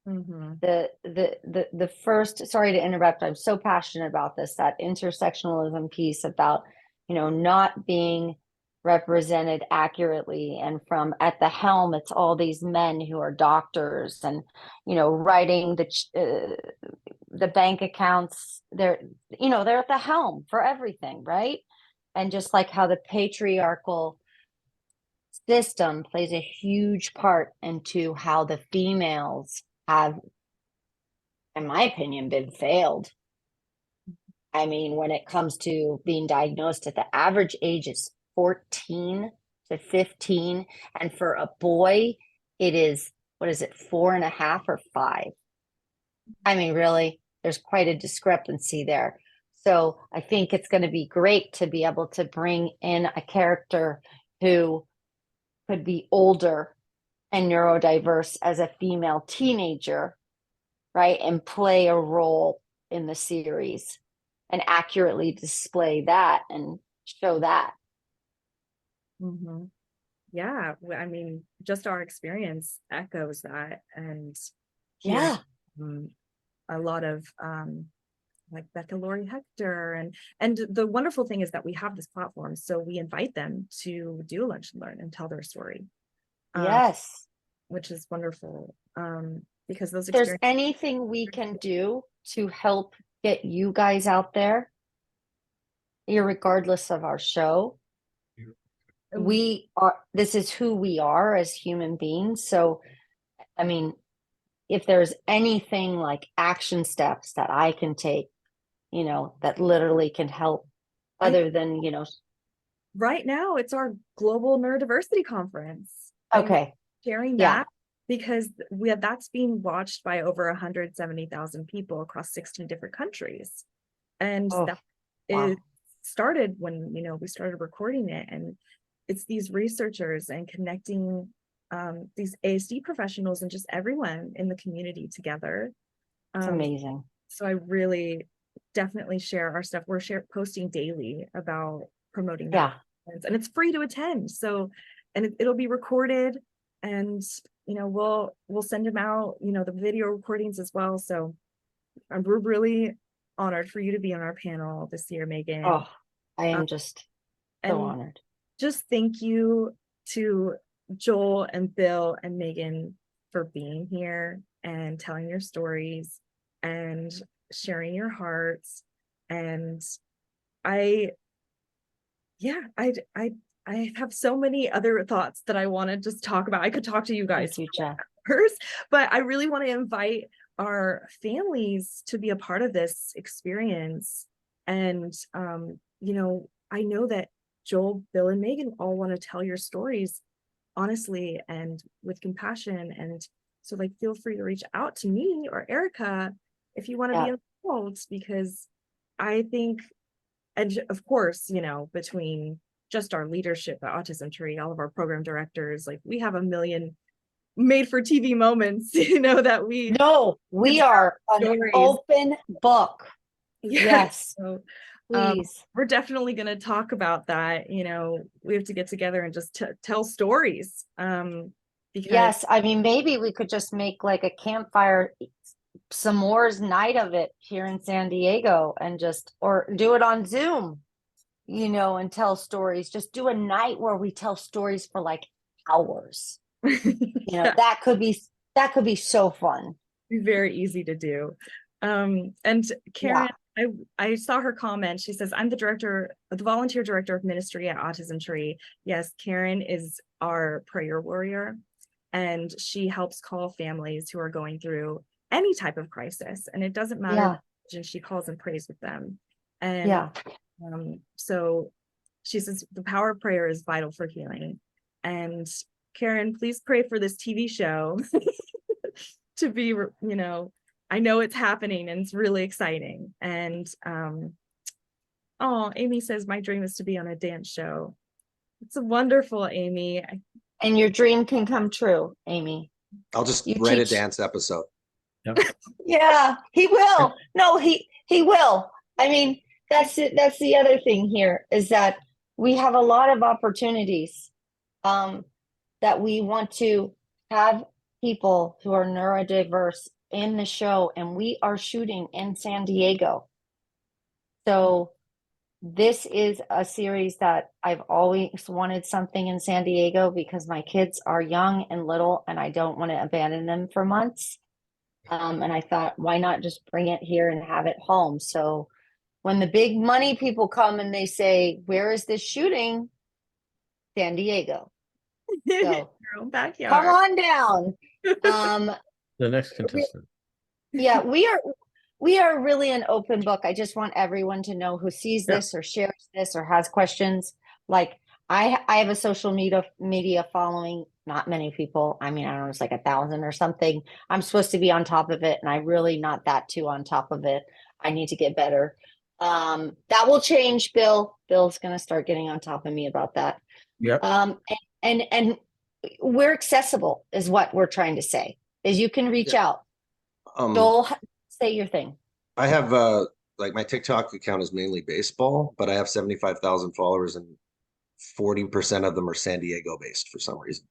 Speaker 3: Mhm.
Speaker 4: The first, sorry to interrupt, I'm so passionate about this, that intersectionalism piece about, not being represented accurately. And from at the helm, it's all these men who are doctors and, writing the bank accounts. They're at the helm for everything, right? And just like how the patriarchal system plays a huge part into how the females have, in my opinion, been failed. I mean, when it comes to being diagnosed at the average age is 14 to 15. And for a boy, it is what is it, 4.5 or 5? I mean, really, there's quite a discrepancy there. So I think it's going to be great to be able to bring in a character who could be older and neurodiverse as a female teenager, right? And play a role in the series and accurately display that and show that.
Speaker 3: Mhm. Yeah, I mean, just our experience echoes that, and hearing
Speaker 4: Yeah.
Speaker 3: a lot of like Becca Laurie Hector, and the wonderful thing is that we have this platform, so we invite them to do a lunch and learn and tell their story,
Speaker 4: Yes.
Speaker 3: which is wonderful, because those
Speaker 4: If there's
Speaker 3: experiences.
Speaker 4: anything we can do to help get you guys out there, irregardless of our show, this is who we are as human beings. So, I mean, if there's anything like action steps that I can take, you know, that literally can help other than, you know.
Speaker 3: Right now, it's our global neurodiversity conference.
Speaker 4: Okay.
Speaker 3: Sharing
Speaker 4: Yeah.
Speaker 3: that, because that's being watched by over 170,000 people across 16 different countries. And
Speaker 4: Oh,
Speaker 3: that
Speaker 4: wow.
Speaker 3: it started when, you know, we started recording it, and it's these researchers and connecting these ASD professionals and just everyone in the community together.
Speaker 4: It's amazing.
Speaker 3: So I really definitely share our stuff. We're posting daily about promoting that.
Speaker 4: Yeah.
Speaker 3: And it's free to attend. So, and it'll be recorded, and, you know, we'll send them out, you know, the video recordings as well. So we're really honored for you to be on our panel this year, Meagan.
Speaker 4: Oh, I am just so
Speaker 3: and
Speaker 4: honored.
Speaker 3: just thank you to Joel and Bill and Meagan for being here and telling your stories and sharing your hearts. And I have so many other thoughts that I want to just talk about. I could talk to you guys
Speaker 4: Thank you, Jen.
Speaker 3: first, but I really want to invite our families to be a part of this experience. And you know, I know that Joel, Bill, and Meagan all want to tell your stories honestly and with compassion. And so, like, feel free to reach out to me or Erica if you want to be involved, because I think, and of course, you know, between just our leadership at Autism Tree, all of our program directors, like, we have a million made for TV moments, you know, that we
Speaker 4: are an
Speaker 3: stories.
Speaker 4: Open book. Yes.
Speaker 3: So,
Speaker 4: please.
Speaker 3: We're definitely going to talk about that. You know, we have to get together and just tell stories. Because
Speaker 4: yes, I mean, maybe we could just make like a campfire s'mores night of it here in San Diego, and just, or do it on Zoom, you know, and tell stories. Just do a night where we tell stories for like hours. You know, that could be so fun.
Speaker 3: Be very easy to do. And Karen, I saw her comment. She says, I'm the volunteer director of ministry at Autism Tree. Yes, Karen is our prayer warrior, and she helps call families who are going through any type of crisis, and it doesn't matter. And she calls and prays with them. And so she says the power of prayer is vital for healing. And Karen, please pray for this TV show to be, you know, I know it's happening and it's really exciting. And Amy says, my dream is to be on a dance show. It's wonderful, Amy.
Speaker 4: And your dream can come true, Amy.
Speaker 5: I'll just write a dance episode.
Speaker 4: Yeah, he will. No, he will. I mean, that's it. That's the other thing here, is that we have a lot of opportunities that we want to have people who are neurodiverse in the show, and we are shooting in San Diego. So this is a series that I've always wanted something in San Diego, because my kids are young and little and I don't want to abandon them for months. And I thought, why not just bring it here and have it home? So when the big money people come and they say, where is this shooting? San Diego. So
Speaker 3: backyard.
Speaker 4: Come on down.
Speaker 6: The next contestant.
Speaker 4: Yeah, we are really an open book. I just want everyone to know who sees this or shares this or has questions. Like, I have a social media following not many people. I mean, I don't know, it's like 1,000 or something. I'm supposed to be on top of it, and I'm really not that too on top of it. I need to get better. That will change, Bill. Bill's gonna start getting on top of me about that.
Speaker 6: Yep.
Speaker 4: And we're accessible is what we're trying to say, is you can reach out. Joel, say your thing.
Speaker 5: I have like my TikTok account is mainly baseball, but I have 75,000 followers and 40% of them are San Diego based for some reason.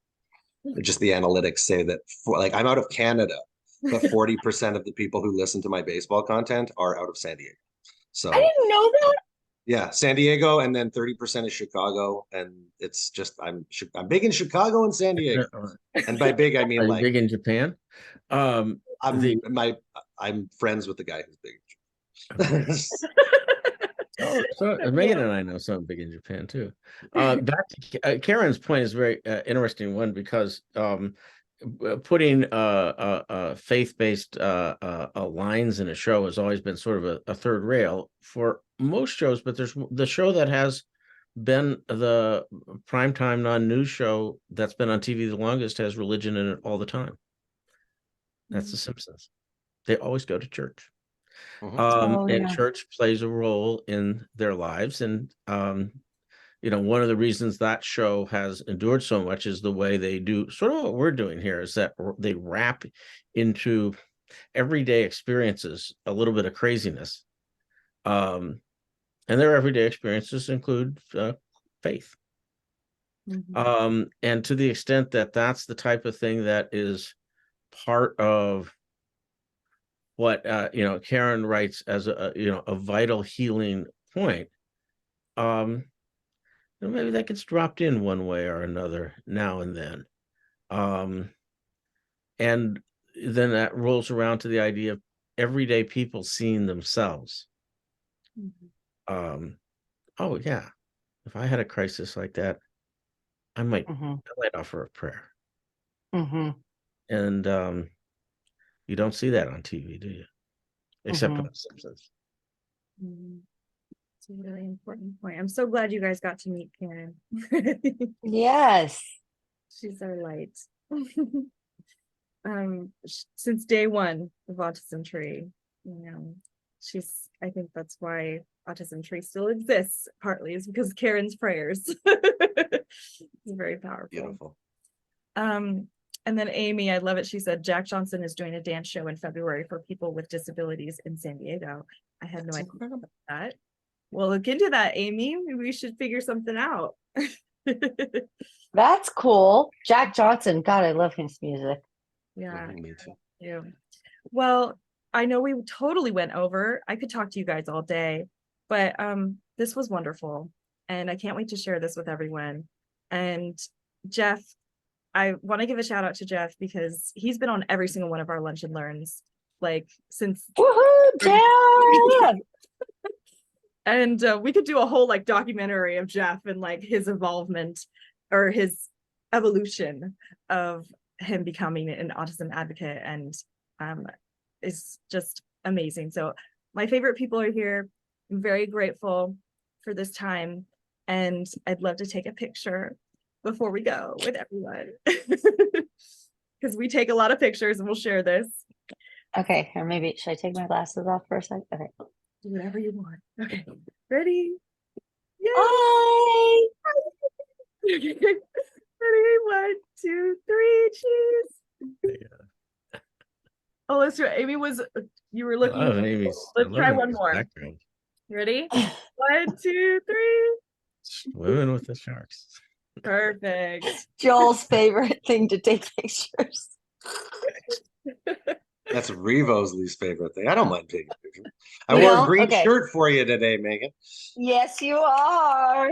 Speaker 5: Just the analytics say that like I'm out of Canada, but 40% of the people who listen to my baseball content are out of San Diego. So
Speaker 4: I didn't know that.
Speaker 5: yeah, San Diego, and then 30% is Chicago, and it's just I'm big in Chicago and San Diego, and by big I mean
Speaker 6: Are you
Speaker 5: like
Speaker 6: big in Japan?
Speaker 5: I'm friends with the guy who's big.
Speaker 6: So Megan and I know something big in Japan too. Back to Karen's point is a very interesting one, because putting faith-based lines in a show has always been sort of a third rail for most shows, but there's the show that has been the primetime non-news show that's been on TV the longest, has religion in it all the time. That's The Simpsons. They always go to church. And church plays a role in their lives. And, one of the reasons that show has endured so much is the way they do sort of what we're doing here, is that they wrap into everyday experiences a little bit of craziness. And their everyday experiences include faith. And to the extent that that's the type of thing that is part of what Karen writes as a vital healing point, maybe that gets dropped in one way or another now and then, and then that rolls around to the idea of everyday people seeing themselves. Oh yeah, if I had a crisis like that, I might offer a prayer. And you don't see that on TV, do you? Except on Simpsons.
Speaker 3: It's a really important point. I'm so glad you guys got to meet Karen.
Speaker 4: Yes.
Speaker 3: She's our light. Since day one of Autism Tree, I think that's why Autism Tree still exists, partly is because Karen's prayers. It's very powerful.
Speaker 5: Beautiful.
Speaker 3: And then Amy, I love it. She said Jack Johnson is doing a dance show in February for people with disabilities in San Diego. I had no idea about that. Well, look into that, Amy. Maybe we should figure something out.
Speaker 4: That's cool. Jack Johnson. God, I love his music.
Speaker 3: Yeah.
Speaker 5: Me too.
Speaker 3: Yeah. Well, I know we totally went over. I could talk to you guys all day, but this was wonderful. And I can't wait to share this with everyone. And Jeff, I want to give a shout out to Jeff because he's been on every single one of our Lunch and Learns, like since.
Speaker 4: Woohoo, Jeff!
Speaker 3: And we could do a whole like documentary of Jeff and like his involvement or his evolution of him becoming an autism advocate, and is just amazing. So my favorite people are here. I'm very grateful for this time, and I'd love to take a picture before we go with everyone, because we take a lot of pictures and we'll share this.
Speaker 4: Okay, or maybe should I take my glasses off for a second? Okay.
Speaker 3: Do whatever you want. Okay, ready? Yay!
Speaker 4: Bye.
Speaker 3: Ready? 1, 2, 3, cheese. Oh, let's do it. Amy you were looking. Let's try one more.
Speaker 6: Background.
Speaker 3: Ready? 1, 2, 3.
Speaker 6: Swimming with the sharks.
Speaker 3: Perfect.
Speaker 4: Joel's favorite thing to take pictures.
Speaker 5: That's Revo's least favorite thing. I don't mind taking pictures. I wore a green shirt for you today, Megan.
Speaker 4: Yes, you are.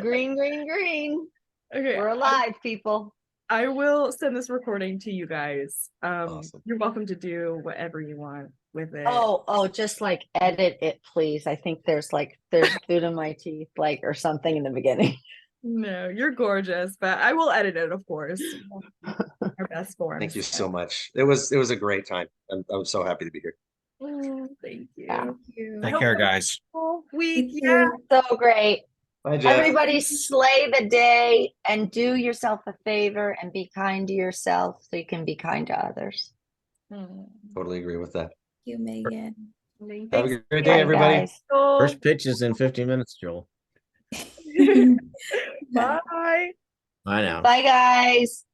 Speaker 4: Green, green, green.
Speaker 3: Okay,
Speaker 4: we're alive, people.
Speaker 3: I will send this recording to you guys.
Speaker 5: Awesome.
Speaker 3: You're welcome to do whatever you want with it.
Speaker 4: Oh, just like edit it, please. I think there's food in my teeth, like, or something in the beginning.
Speaker 3: No, you're gorgeous, but I will edit it, of course. Our best form.
Speaker 5: Thank you so much. It was a great time. I'm so happy to be here.
Speaker 3: Oh, thank you.
Speaker 4: Yeah.
Speaker 3: Thank you.
Speaker 2: Take care, guys.
Speaker 3: Week.
Speaker 4: So great.
Speaker 5: Bye, Jeff.
Speaker 4: Everybody slay the day and do yourself a favor and be kind to yourself so you can be kind to others.
Speaker 5: Totally agree with that.
Speaker 1: Thank you, Megan.
Speaker 5: Have a
Speaker 3: Thanks.
Speaker 5: great
Speaker 4: Bye,
Speaker 5: day, everybody.
Speaker 4: guys.
Speaker 6: First pitch is in 50 minutes, Joel.
Speaker 3: Bye.
Speaker 6: Bye now.
Speaker 4: Bye, guys.